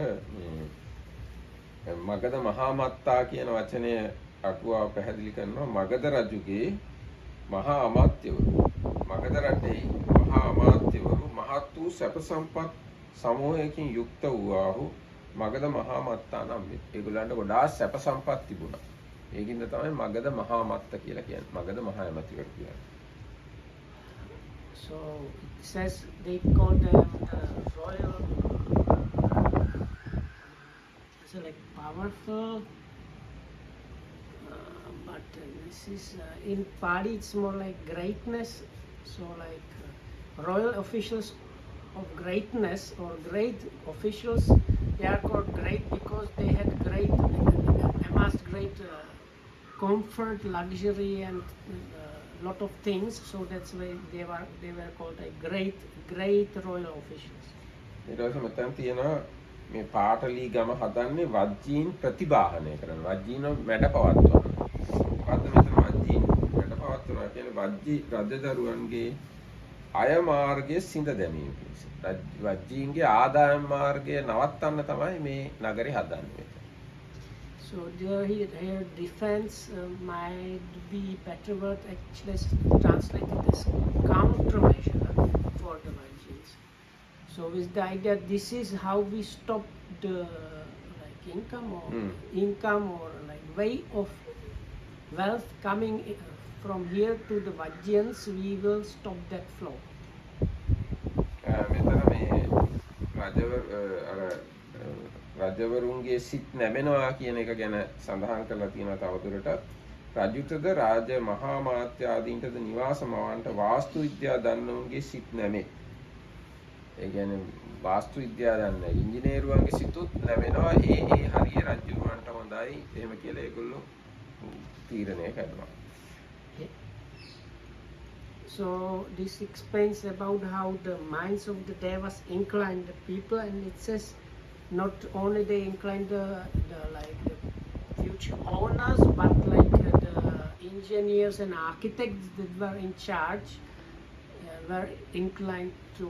මගධ මහාමත්තා කියන වචනය අටුවාව පැහැදිලි කරනවා මගධ රජුගේ මහා අමාත්‍යවරු. මගධ රටේ මහා අමාත්‍යවරු මහත් වූ සැප සම්පත් සමූහයකින් යුක්ත වූාහු මගධ මහාමත්තා නම් ඒගොල්ලන්ට ගොඩාක් සැප සම්පත් තිබුණා. ඒකින්ද තමයි මගධ මහාමත්ත කියලා කියන්නේ. මගධ මහා ඇමතිවරු කියන්නේ. So it says they call them royal, so like powerful, but this is in Pali it's more like greatness. So like royal officials of greatness or great officials, they are called great because they had amassed great comfort, luxury, and lot of things. So that's why they were called like great royal officials. ඊට පස්සේ මෙතන තියෙනවා මේ පාටලී ගම හදන්නේ වජ්ජීන් ප්‍රතිබාහනය කරන වජ්ජීන වැඩ පවත්වන. මොකද්ද මෙතන වජ්ජීන් වැඩ පවත්වනවා කියන්නේ වජ්ජී රජදරුවන්ගේ අය මාර්ගයේ සිඳ දැමීම පිණිස. වජ්ජීන්ගේ ආදායම් මාර්ගය නවත්තන්න තමයි මේ නගරේ හදන්නේ. So here defense might be better word actually translated as countermeasure for the Vajjins. So with the idea this is how we stop the like income or like way of wealth coming from here to the Vajjins, we will stop that flow. මෙතන මේ රජවරුන්ගේ සිත් නැමෙනවා කියන එක ගැන සඳහන් කරලා තියෙනවා තවදුරටත්. රජුටද රාජ මහා මාත්‍ය ආදීන්ටද නිවාස මවන්ට වාස්තු විද්‍යා දන්නවුන්ගේ සිත් නැමේ. ඒ කියන්නේ වාස්තු විද්‍යාව දන්න ඉංජිනේරුවන්ගේ සිතුත් නැමෙනවා ඒ හරිය රජුන්ට හොඳයි එහෙම කියලා ඒගොල්ලෝ තීරණය කරනවා. So this explains about how the minds of the devas incline the people, and it says not only they incline the future owners, but like the engineers and architects that were in charge were inclined to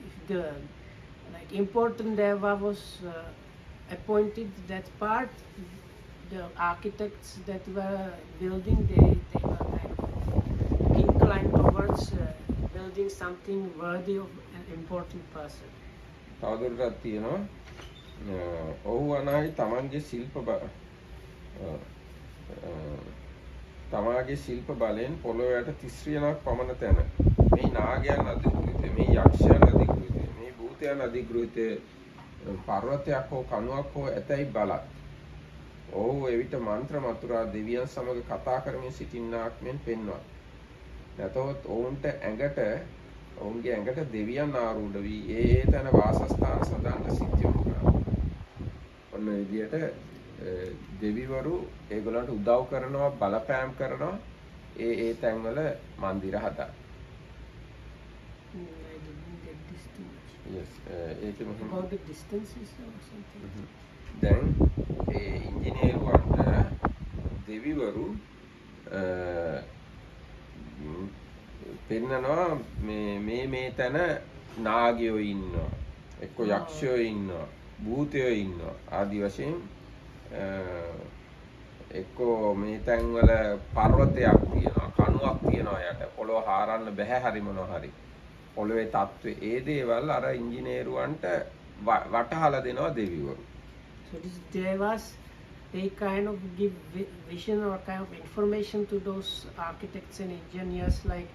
if the important deva was appointed that part, the architects that were building, they were kind of inclined towards building something worthy of an important person. තවදුරටත් තියෙනවා ඔහු අනායි තමන්ගේ තමාගේ ශිල්ප බලයෙන් පොළොවට 30 යනක් පමණ තැන මේ නාගයන් අධිග්‍රහිතය මේ යක්ෂයන් අධිග්‍රහිතය මේ භූතයන් අධිග්‍රහිතය පර්වතයක් හෝ කණුවක් හෝ ඇතැයි බලත් ඔහු එවිට මන්ත්‍ර මතුරා දෙවියන් සමග කතා කරමින් සිටින්නාක් මෙන් පෙන්වයි. නැතහොත් ඔවුන්ගේ ඇඟට දෙවියන් ආරූඪ වී ඒ තැන වාසස්ථාන සඳහන් සිත් යොමු කරනවා. ඔන්න විදියට දෙවිවරු ඒගොල්ලන්ට උදව් කරනවා බලපෑම් කරනවා ඒ තැන්වල මන්දිර හදා. I didn't get this too much. Yes, ඒකෙම About the distances or something. දැන් ඒ ඉංජිනේරුවන්ට දෙවිවරු පෙන්නනවා මේ තැන නාගයෝ ඉන්නවා එක්ක යක්ෂයෝ ඉන්නවා භූතයෝ ඉන්නවා ආදි වශයෙන් එක්කෝ මේ තැන්වල පර්වතයක් තියෙනවා කණුවක් තියෙනවා යට පොළොව හාරන්න බෑ හරි මොනවා හරි පොළොවේ තත්ත්වය ඒ දේවල් අර ඉංජිනේරුවන්ට වටහලා දෙනවා දෙවිවරු. So these devas, they kind of give vision or kind of information to those architects and engineers, like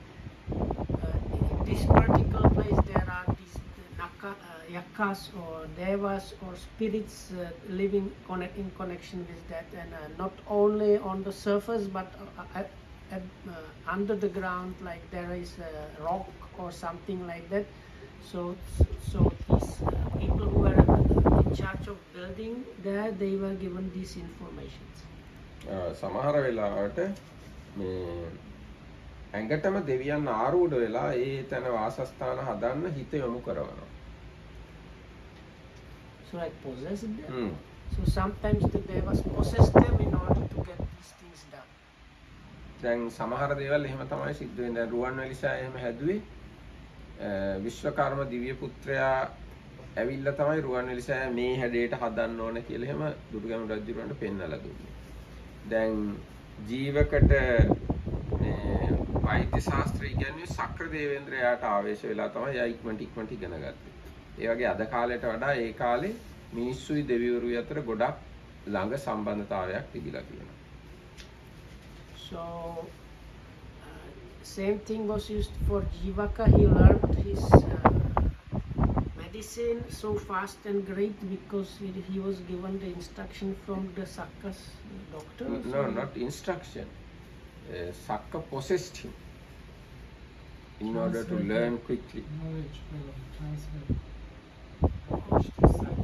in this particular place there are these yakas or devas or spirits living in connection with that, and not only on the surface but under the ground, like there is a rock or something like that. So these people who were in charge of building there, they were given these informations. සමහර වෙලාවට මේ ඇඟටම දෙවියන් ආරූඪ වෙලා ඒ තැන වාසස්ථාන හදන්න හිත යොමු කරනවා. So like possessed them. So sometimes the devas possess them in order to get these things done. දැන් සමහර දේවල් එහෙම තමයි සිද්ධ වෙන්නේ. දැන් රුවන්වැලිසෑය එහෙම හැදුවේ විශ්වකර්ම දිව්‍ය පුත්‍රයා ඇවිල්ලා තමයි රුවන්වැලිසෑය මේ හැඩයට හදන්න ඕන කියලා එහෙම දුටුගැමුණු රජුරවන්ට පෙන්වලා දුන්නේ. දැන් ජීවකට මේ වෛද්‍ය ශාස්ත්‍රය කියන්නේ සක්‍ර දේවේන්ද්‍රයාට ආවේශ වෙලා තමයි යා ඉක්මනට ඉගෙන ගත්තේ. ඒ වගේ අද කාලයට වඩා ඒ කාලේ මිනිස්සුයි දෙවිවරුයි අතර ගොඩක් ළඟ සම්බන්ධතාවයක් තිබිලා තියෙනවා. So same thing was used for Jivaka. He learned his medicine so fast and great because he was given the instruction from the Sakka's doctor. No, not instruction. Sakka possessed him in order to learn quickly. Knowledge, transfer.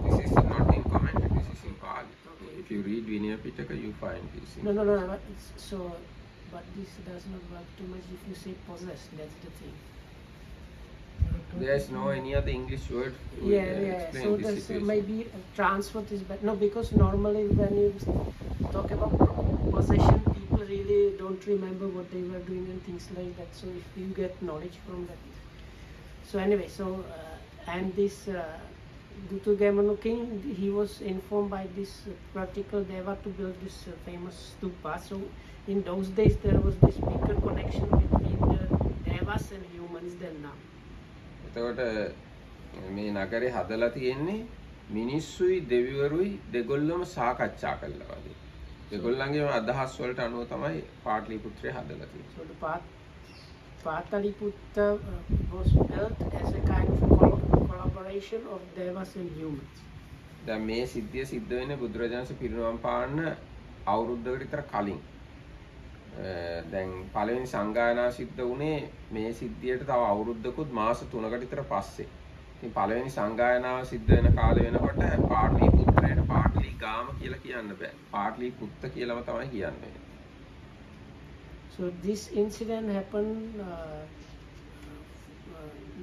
This is not in commentary, this is in Pali. Okay. If you read Vinaya Pitaka, you find this. No. But this does not work too much if you say possessed. That's the thing. There is no any other English word to explain So this this situation. maybe transport is better. No, because normally when you talk about possession, people really don't remember what they were doing and things like that. So if you get knowledge from that. So anyway, and this Dutugamanu king, he was informed by this particular deva to build this famous stupa. So in those days there was this bigger connection between the devas and humans than now. එතකොට මේ නගරේ හදලා තියෙන්නේ මිනිස්සුයි දෙවිවරුයි දෙගොල්ලම සාකච්ඡා කළා වගේ. දෙගොල්ලන්ගේම අදහස් වලට අනුව තමයි පාටලිපුත්‍රය හදලා තියෙන්නේ. So the Pataliputta was built as a kind of collaboration of devas and humans. දැන් මේ සිද්ධිය සිද්ධ වෙන්නේ බුදුරජාණන්සේ පිරිනවම් පාන්න අවුරුද්දකට විතර කලින්. දැන් පළවෙනි සංගායනා සිද්ධ වුණේ මේ සිද්ධියට තව අවුරුද්දකුත් මාස 3කට විතර පස්සේ. ඉතින් පළවෙනි සංගායනාව සිද්ධ වෙන කාලේ වෙනකොට පාටලිපුත්‍රයට පාටලිගාම කියලා කියන්න බෑ. පාටලිපුත්ත කියලාම තමයි කියන්නේ. So this incident happened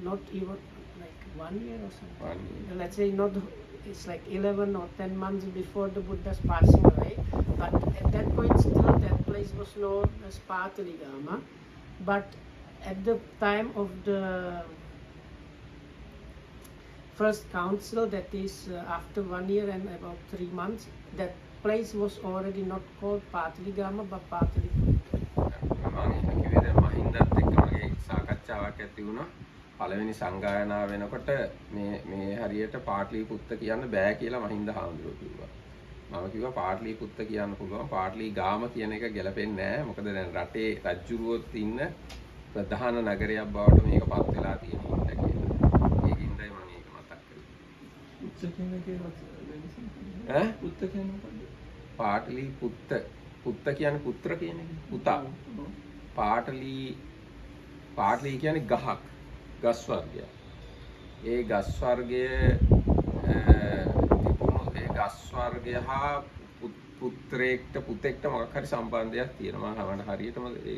not even like 1 year or something. 1 year. Let's say it's like 11 or 10 months before the Buddha's passing away. But at that point still that place was known as Pataligama. But at the time of the first council, that is after 1 year and about 3 months, that place was already not called Pataligama but Pataliputta. මම කිව්වේ දැන් මහින්දත් එක්ක මගේ සාකච්ඡාවක් ඇති වුණා. පළවෙනි සංගායනාව වෙනකොට මේ හරියට පාටලිපුත්ත කියන්න බෑ කියලා මහින්ද හාමුදුරුවෝ කිව්වා. මම කිව්වා පාටලිපුත්ත කියන්න පුළුවන්. පාටලිගාම කියන එක ගැලපෙන්නේ නැහැ. මොකද දැන් රටේ රජුරුවොත් ඉන්න ප්‍රධාන නගරයක් බවට මේකපත් වෙලා තියෙන හින්දා කියලා. ඒකින්දයි මම ඒක මතක් කරේ. පුත්ත කියන එකේ ඈ? පුත්ත කියන්නේ මොකක්ද? පාටලිපුත්ත. පුත්ත කියන්නේ පුත්‍ර කියන එක. පුතා. පාටලි කියන්නේ ගහක්. ගස් වර්ගය. ඒ ගස් වර්ගය තිබුණු ඒ ගස් වර්ගය හා පුතෙක්ට මොකක් හරි සම්බන්ධයක් තියෙනවා. මම හරියටම ඒ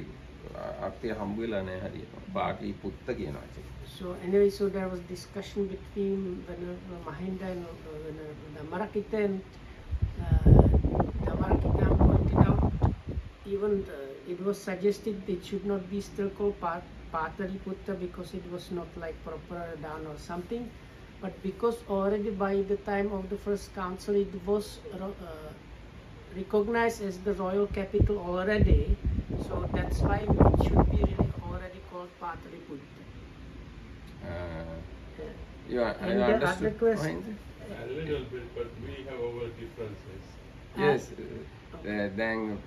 අර්ථය හම්බ වෙලා නැහැ හරියට. පාටලි පුත්ත කියන වචනේ. So anyway, so there was discussion between Mahinda and Damarakita, and Damarakita pointed out even it was suggested it should not be still called Pataliputta because it was not like proper done or something, but because already by the time of the first council it was recognized as the royal capital already, so that's why it should be really already called Pataliputta. You And the other understood? question, A little bit, but we have our differences. Yes. දැන්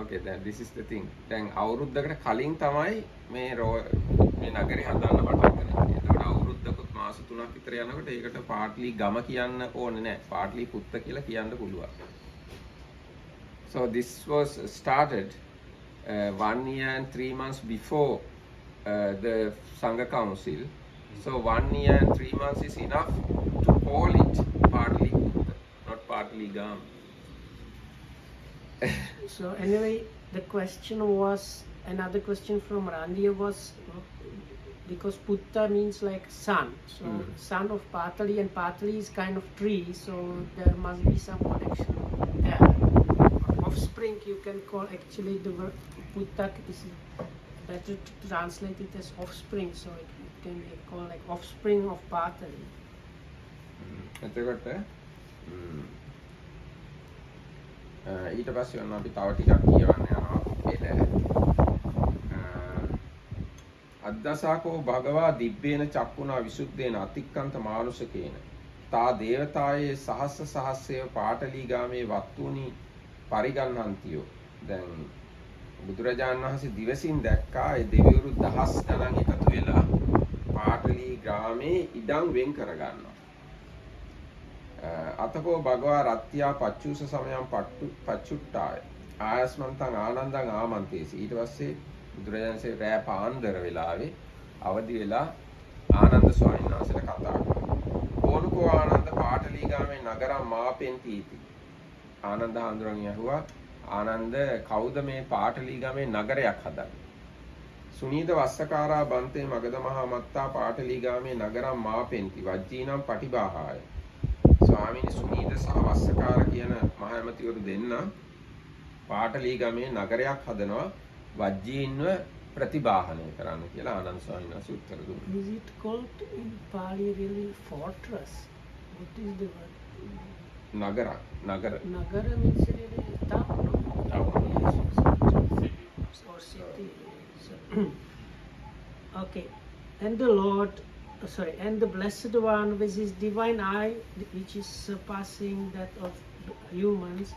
okay then this is the thing. දැන් අවුරුද්දකට කලින් තමයි මේ නගරේ හදන්න පටන් ගන්නේ. ඒකට අවුරුද්දකට මාස 3ක් විතර යනකොට ඒකට පාටලි ගම කියන්න ඕනේ නැහැ. පාටලි පුත්ත කියලා කියන්න පුළුවන්. So this was started 1 year and 3 months before the Sangha Council. So 1 year and 3 months is enough to call it Patali Putta, not Patali Gam. so anyway, the question was, another question from Randia was, because Putta means like son, so son of Patali, and Patali is kind of tree, so there must be some connection there. Offspring you can call, actually the word Putta is better to translate it as offspring, so it can be called like offspring of Patali. එතකොට ඊට පස්සේ ඔන්න අපි තව ටිකක් කියවන්න යනවා. අද්දසාකෝ භගවා දිබ්බේන චක්කුණා විසුද්ධේන අතික්කන්ත මානුෂකේන තා දේවතායේ සහස්ස සහස්සය පාටලීගාමේ වත්තුනි පරිගන්නන්තියෝ. දැන් බුදුරජාණන් වහන්සේ දිවසින් දැක්කා ඒ දෙවිවරු දහස් ගණන් එකතු වෙලා පාටලී ග්‍රාමේ ඉඩම් වෙන් කරගන්නවා. අතකෝ භගවා රත්ත්‍යා පච්චූස සමයම් පච්චුට්ටාය ආයස්මන්තං ආනන්දං ආමන්තේසි. ඊට පස්සේ බුදුරජාණන්සේ රෑ පාන්දර වෙලාවේ අවදි වෙලා ආනන්ද ස්වාමීන් වහන්සේට කතා කරා. ඕනකෝ ආනන්ද පාටලීගාමේ නගරම් මාපෙන්තිති. ආනන්ද හඳුරන් යහුවා ආනන්ද කවුද මේ පාටලීගාමේ නගරයක් හදන්නේ? සුනීත වස්සකාරා බන්තේ මගධ මහා මත්තා පාටලීගාමේ නගරම් මාපෙන්ති වජ්ජීනම් පටිබාහාය. ස්වාමීනි සුනීත සහ වස්සකාර කියන මහ ඇමතිවරු දෙන්න පාටලීගමේ නගරයක් හදනවා වජ්ජීන්ව ප්‍රතිබාහනය කරන්න කියලා ආනන්ද ස්වාමීන් වහන්සේ උත්තර දුන්නා. Is it called in Pali really fortress? What is the word? නගර. Nagara means really town, no? Town. Yes, City. or city. So, okay, and the Lord, and the Blessed One with his divine eye, which is surpassing that of humans,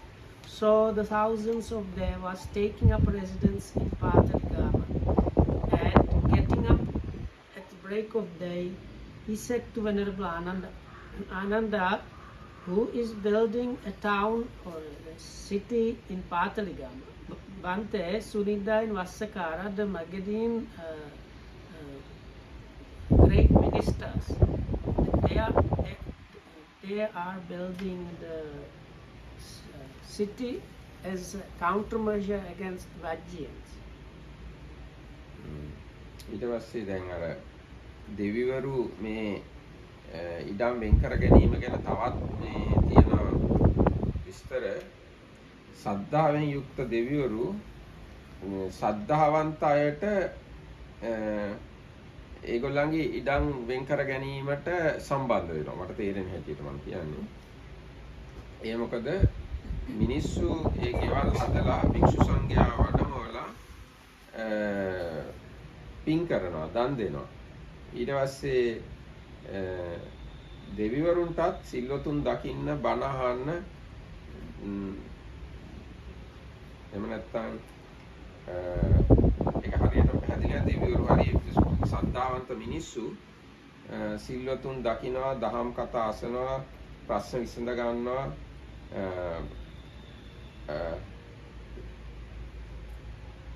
saw the thousands of devas taking up residence in Pataligama, and getting up at the break of day, he said to Venerable Ananda, who is building a town or a city in Pataligama? Bante, Sunida and Vassakara, the Magadhin great ministers, they are building the city as a countermeasure against Vajjiyans. ඊට පස්සේ දැන් අර දෙවිවරු මේ ඉඩම් වෙන් කර ගැනීම ගැන තවත් මේ තියෙන විස්තර. සද්ධාවෙන් යුක්ත දෙවිවරු සද්ධාවන්ත අයට ඒගොල්ලන්ගේ ඉඩම් වෙන් කර ගැනීමට සම්බන්ධ වෙනවා. මට තේරෙන හැටියට මම කියන්නේ. ඒ මොකද මිනිස්සු ඒ ගෙවල් හදලා භික්ෂු සංඝයා වඩමවලා පින් කරනවා, දන් දෙනවා. ඊට පස්සේ දෙවිවරුන්ටත් සිල්වතුන් දකින්න බණ අහන්න එහෙම නැත්නම් ඒක හරියටම පැහැදිලිව දෙවිවරු හරිය සද්ධාවන්ත මිනිස්සු සිල්වතුන් දකිනවා, දහම් කතා අසනවා, ප්‍රශ්න විසඳ ගන්නවා.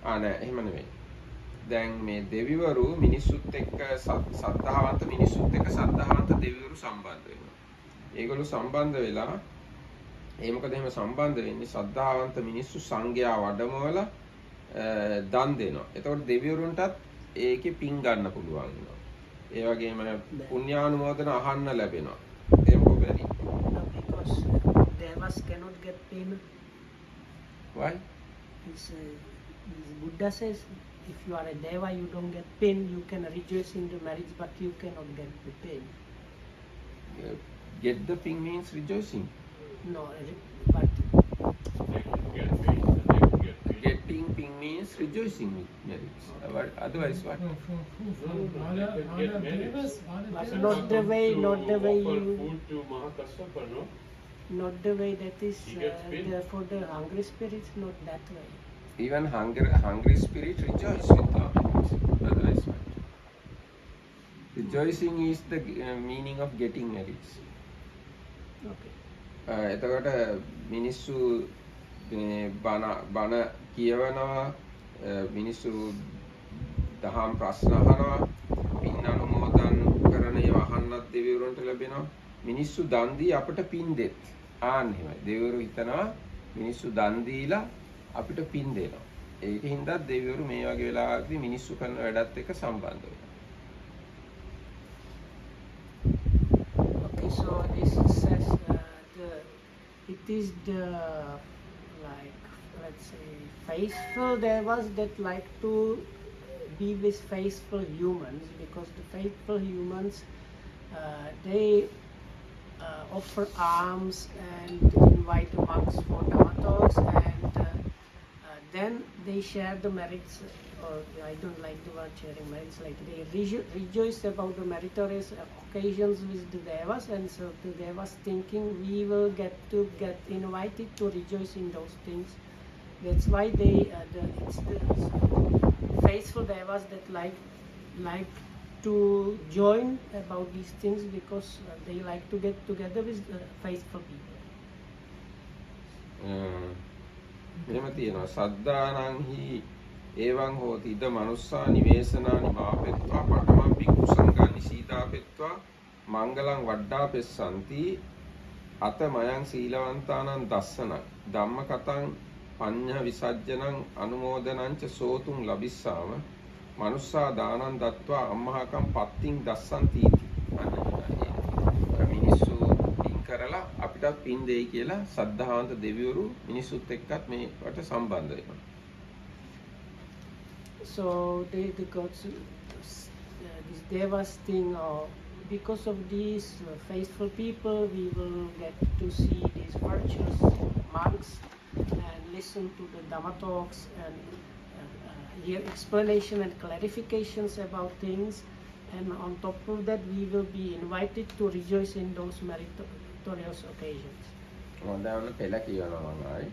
නෑ එහෙම නෙවෙයි. දැන් මේ දෙවිවරු මිනිස්සුත් එක්ක සද්ධාවන්ත මිනිස්සුත් එක්ක සද්ධාවන්ත දෙවිවරු සම්බන්ධ වෙනවා. ඒගොල්ලෝ සම්බන්ධ වෙලා මොකද එහෙම සම්බන්ධ වෙන්නේ? සද්ධාවන්ත මිනිස්සු සංඝයා වඩමවලා දන් දෙනවා. එතකොට දෙවිවරුන්ටත් ඒකේ පින් ගන්න පුළුවන් වෙනවා. ඒ වගේම පුණ්‍යානුමෝදන අහන්න ලැබෙනවා. ඒක බැරි. Because devas cannot get payment. Why? This Buddha says if you are a deva, you don't get pain. You can rejoice in the marriage, but you cannot get the pain. Get the ping means rejoicing. No, but They could get paid. They could get paid. Getting ping means rejoicing with marriage. Otherwise what? No, they could get married. but not the way, not the way Offer you, food to Maha, no? not the way that is He gets paid. for the hungry spirits. Not that way. Even hungry spirit rejoice with our marriage. Otherwise what? Rejoicing is the meaning of getting married. Okay. එතකොට මිනිස්සු බණ කියවනවා, මිනිස්සු දහම් ප්‍රශ්න අහනවා, පින් අනුමෝදන් කරන ඒවා අහන්නත් දෙවිවරුන්ට ලැබෙනවා. මිනිස්සු දන් දී අපට පින් දෙත්. එහෙමයි. දෙවිවරු හිතනවා මිනිස්සු දන් දීලා අපිට පින් දෙනවා. ඒකින්ද දෙවිවරු මේ වගේ වෙලාවකදී මිනිස්සු කරන වැඩත් එක්ක සම්බන්ධ වෙනවා. Okay, so this says it is the like let's say faithful devas that like to be with faithful humans, because the faithful humans they offer alms and invite monks for Dhamma talks, and then they share the merits, or I don't like the word sharing merits, like they rejoice about the meritorious occasions with the devas, and so the devas thinking we will get invited to rejoice in those things. That's why it's the faithful devas that like to join about these things, because they like to get together with faithful people. එහෙම තියෙනවා. සද්ධානං හි එවං හෝති ඉද මනුස්සා නිවේසනානි මාපෙත්වා පඨමං භික්ඛු සංඝං නිසීදාපෙත්වා මංගලං වඩ්ඩා පෙස්සන්ති අත මයං සීලවන්තානං දස්සනං ධම්මකතං පඤ්ඤ විසජ්ජනං අනුමෝදනං ච සෝතුං ලබිස්සාම මනුස්සා දානං දත්වා අම්මහකම් පත්තිං දස්සන්ති මිනිස්සු පින් කරලා අපිටත් පින් දෙයි කියලා සද්ධාන්ත දෙවිවරු මිනිස්සුත් එක්කත් මේකට සම්බන්ධ වෙනවා. So the gods, this devas thing, because of these faithful people, we will get to see these virtuous monks and listen to the Dhamma talks and hear explanation and clarifications about things. And on top of that, we will be invited to rejoice in those meritorious occasions. හොඳවන පෙළ කියනවා මම ආයි.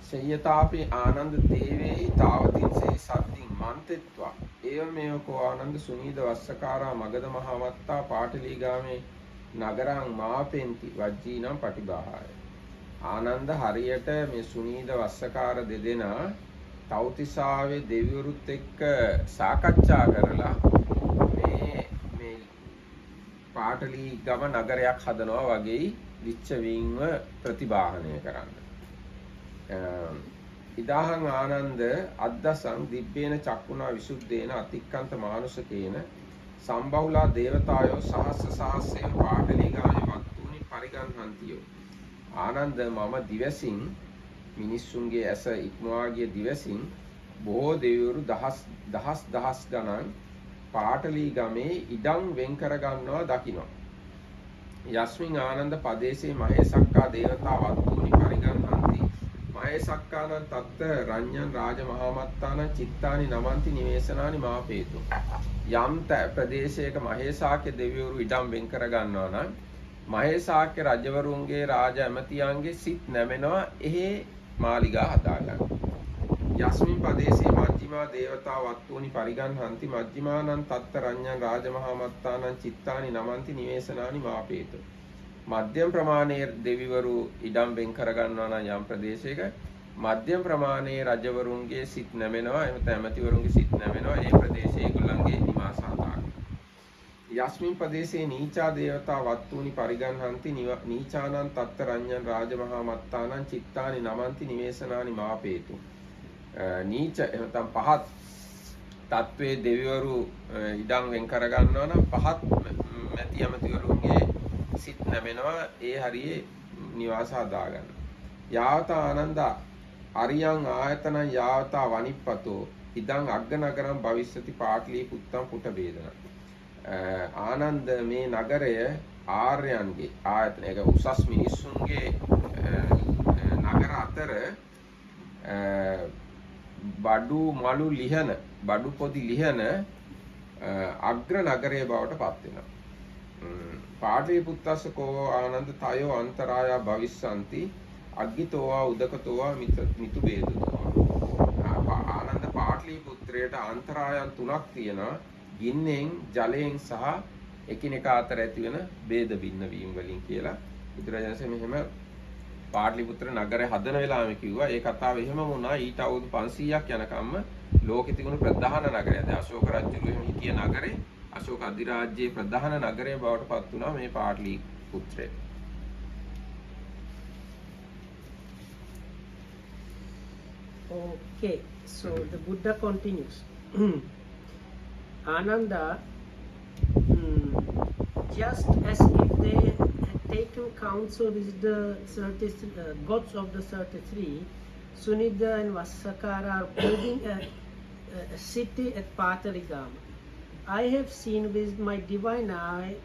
සේයතාපි ආනන්ද දේවේහි තාවතින්සේ සත්තින් මන්තෙත්වා ඒව මේකෝ ආනන්ද සුනීද වස්සකාරා මගධ මහවත්තා පාටලීගාමේ නගරං මාපෙන්ති වජ්ජීනම් පටිභාහාය. ආනන්ද හරියට මේ සුනීද වස්සකාර දෙදෙනා තව්තිසාවේ දෙවිවරුත් එක්ක සාකච්ඡා කරලා මේ පාටලීගම නගරයක් හදනවා වගේ විච්චවීන්ව ප්‍රතිබාහනය කරන්න. ඉදාහං ආනන්ද අද්දසං දිබ්බේන චක්කුණා විසුද්ධේන අතික්කන්ත මානුසකේන සම්බහුලා දේවතායෝ සහස්ස පාටලීගාමේ වත්තුනි පරිගන්හන්තියෝ. ආනන්ද මම දිවසින් මිනිස්සුන්ගේ ඇස ඉක්මවා ගිය දිවසින් බොහෝ දෙවිවරු දහස් ගණන් පාටලීගමේ ඉඩම් වෙන් කර ගන්නවා දකිනවා. යස්මින් ආනන්ද පදේශේ මහේසක්කා දේවතා වත්තුනි පරිගන්හන්ති මහේසක්කානං තත්ත රඤ්ඤං රාජ මහාමත්තානං චිත්තානි නමන්ති නිවේසනානි මාපේතු. යම් ප්‍රදේශයක මහේසාක්‍ය දෙවිවරු ඉඩම් වෙන් කර ගන්නවා නම් මහේසාක්‍ය රජවරුන්ගේ රාජ ඇමතියන්ගේ සිත් නැමෙනවා එහි මාලිගා හදා ගන්න. යස්මින් පදේශේ මජ්ක්‍ධිමා දේවතා වත්තුනි පරිගන්හන්ති මජ්ක්‍ධිමානං තත්ත රඤ්ඤං රාජ මහාමත්තානං චිත්තානි නමන්ති නිවේසනානි මාපේතු. මධ්‍යම ප්‍රමාණයේ දෙවිවරු ඉඩම් වෙන් කර ගන්නවා නම් යම් ප්‍රදේශයක මධ්‍යම ප්‍රමාණයේ රජවරුන්ගේ සිත් නැමෙනවා එහෙම ඇමතිවරුන්ගේ සිත් නැමෙනවා ඒ ප්‍රදේශයේ ඒගොල්ලන්ගේ නිවාස හදාගන්න. යස්මින් ප්‍රදේශේ නීචා දේවතා වත්තුනි පරිගන්හන්ති නීචානං තත්ත රඤ්ඤං රාජමහා මත්තානං චිත්තානි නමන්ති නිවේසනානි මාපේතු. නීච එහෙම පහත් තත්වයේ දෙවිවරු ඉඩම් වෙන් කර ගන්නවා නම් පහත් මැති ඇමතිවරුන්ගේ සිත් නැමෙනවා ඒ හරියේ නිවාස හදා ගන්න. යාවත ආනන්ද අරියං ආයතනං යාවත වනිප්පතෝ ඉදං අග්ගනගරං භවිස්සති පාටලී පුත්තං පුට වේදන. ආනන්ද මේ නගරය ආර්යයන්ගේ ආයතන ඒක උසස් මිනිස්සුන්ගේ නගර අතර බඩු මලු ලිහන බඩු පොදි ලිහන අග්‍ර නගරයේ බවට පත් වෙනවා. පාටලිපුත්තස්ස කෝ ආනන්ද තයෝ අන්තරාය භවිස්සanti අග්ගිතෝවා උදකතෝවා මිතු වේදතෝවා. ආනන්ද පාටලිපුත්‍රයට අන්තරායන් තුනක් තියෙනවා. ගින්නෙන් ජලයෙන් සහ එකිනෙකා අතර ඇති වෙන ભેද බින්න වීම වලින් කියලා බුදුරජාණන් මෙහෙම පාටලිපුත්‍ර නගරය හදන වෙලාවෙම කිව්වා. ඒ කතාව එහෙම වුණා ඊට අවුරුදු 500ක් යනකම්ම ලෝකෙ තිබුණු ප්‍රධාන නගරය. දැන් අශෝක රජුගේ එහෙම හිටිය නගරේ අශෝක අධිරාජ්‍යයේ ප්‍රධාන නගරය බවට පත් වුණා මේ පාටලිපුත්‍රය. Okay, so the Buddha continues. Ananda, just as if they had taken counsel with the gods of the 33, Sunida and Vassakara are building a city at Pataligama. I have seen with my divine eye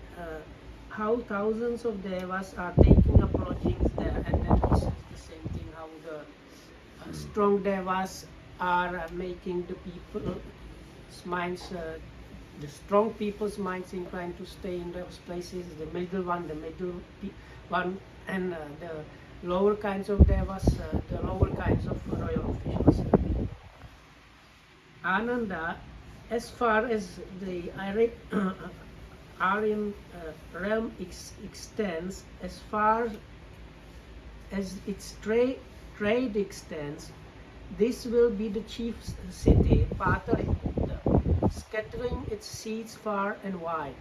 how thousands of devas are taking up lodgings there, and then this is the same thing how the strong devas are making the people's minds, the strong people's minds inclined to stay in those places. The middle one, and the lower kinds of devas, the lower kinds of royal officials. Ananda, as far as the Aryan realm extends, as far as its trade extends, this will be the chief city, Pataliputta, scattering its seeds far and wide.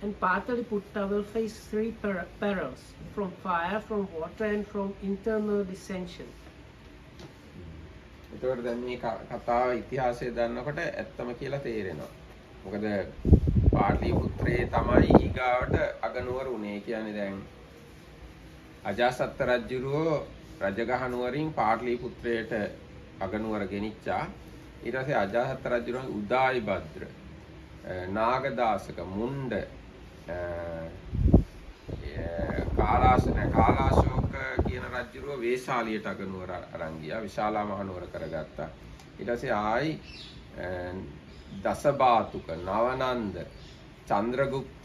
And Pataliputta will face three perils, from fire, from water, and from internal dissension. එතකොට දැන් මේ කතාව ඉතිහාසය දන්නකොට ඇත්තම කියලා තේරෙනවා. මොකද පාටලිපුත්‍රයේ තමයි ඊගාවට අගනුවර උනේ. කියන්නේ දැන් අජාසත් රජුරෝ රජගහ නුවරින් පාටලිපුත්‍රයට අගනුවර ගෙනිච්චා. ඊට පස්සේ අජාසත් රජුරෝ උදායි භද්‍ර නාගදාසක මුණ්ඩ කාලාශෝක කියන රජුරෝ වේශාලියට අගනුවර අරන් ගියා. විශාලා මහනුවර කරගත්තා. ඊට පස්සේ ආයි දසබාතුක නවනන්ද චන්ද්‍රගුප්ත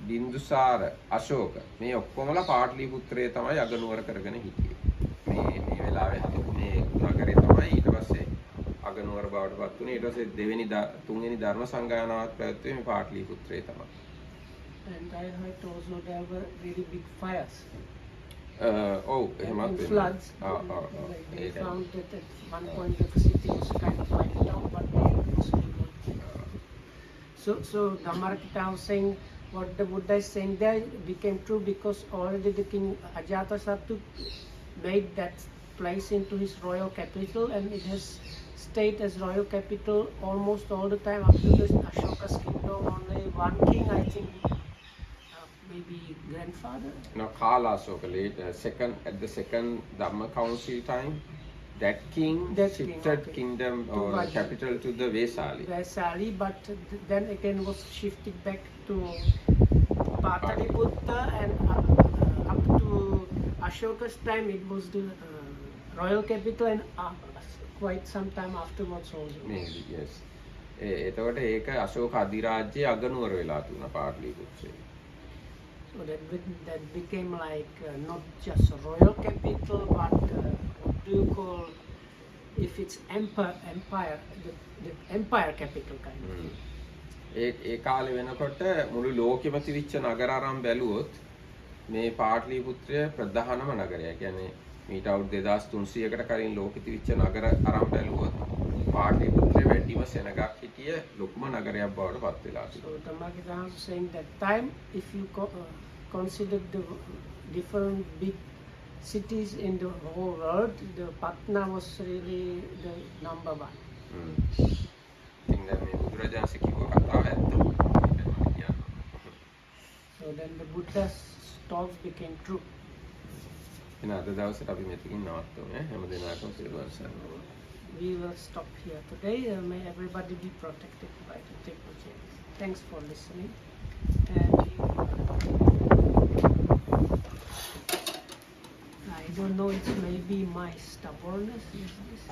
බින්දුසාර අශෝක මේ ඔක්කොමලා පාටලිපුත්‍රයේ තමයි අගනුවර කරගෙන හිටියේ. මේ වෙලාවේ මේ නගරේ තමයි ඊට පස්සේ අගනුවර බවට පත් වුණේ. ඊට පස්සේ දෙවෙනි තුන්වෙනි ධර්ම සංගායනාවත් පැවැත්වුවේ මේ පාටලිපුත්‍රයේ තමයි. And I heard also there were really big fires. එහෙමත් floods. They found that at one point the city was kind of wiped out, but they was able. So Dhammarakita was saying what the Buddha is saying there became true because already the king Ajatasattu made that place into his royal capital, and it has stayed as royal capital almost all the time up to the Ashoka's kingdom. Only one king, I think, maybe grandfather. No, Kalashoka later, at the second Dhamma Council time, that king shifted kingdom or capital to the Vesali. But then again was shifted back to Pataliputta, and up to Ashoka's time it was the royal capital and quite some time afterwards also. maybe yes. එතකොට ඒක අශෝක අධිරාජ්‍යයේ අගනුවර වෙලා තිබුණා පාටලිපුත්‍රයේ. So that became like not just a royal capital, but what do you call, if it's empire, the empire capital kind of thing. ඒ කාලේ වෙනකොට මුළු ලෝකෙම තිබිච්ච නගර අරන් බැලුවොත් මේ පාටලිපුත්‍රය ප්‍රධානම නගරය. කියන්නේ මීට අවුරුදු 2300කට කලින් ලෝකෙ තිබිච්ච නගර අරන් බැලුවොත් පාටලිපුත්‍රය වැඩිම සෙනගක් හිටිය ලොකුම නගරයක් බවට පත් වෙලා තිබුණා. So Tamakita was saying that time, if you consider the different big cities in the whole world, the Patna was really the number one. ඉතින් දැන් මේ බුදුරජාණන් කිව්ව කතාව ඇත්ත. So then the Buddha's talks became true. එහෙනම් අද දවසට අපි මෙතකින් නවත්තමු. හැම දිනකටම සිරුවන් සරණයි. We will stop here today. May everybody be protected by the triple chains. Thanks for listening. And I don't know, it's maybe my stubbornness. Is this?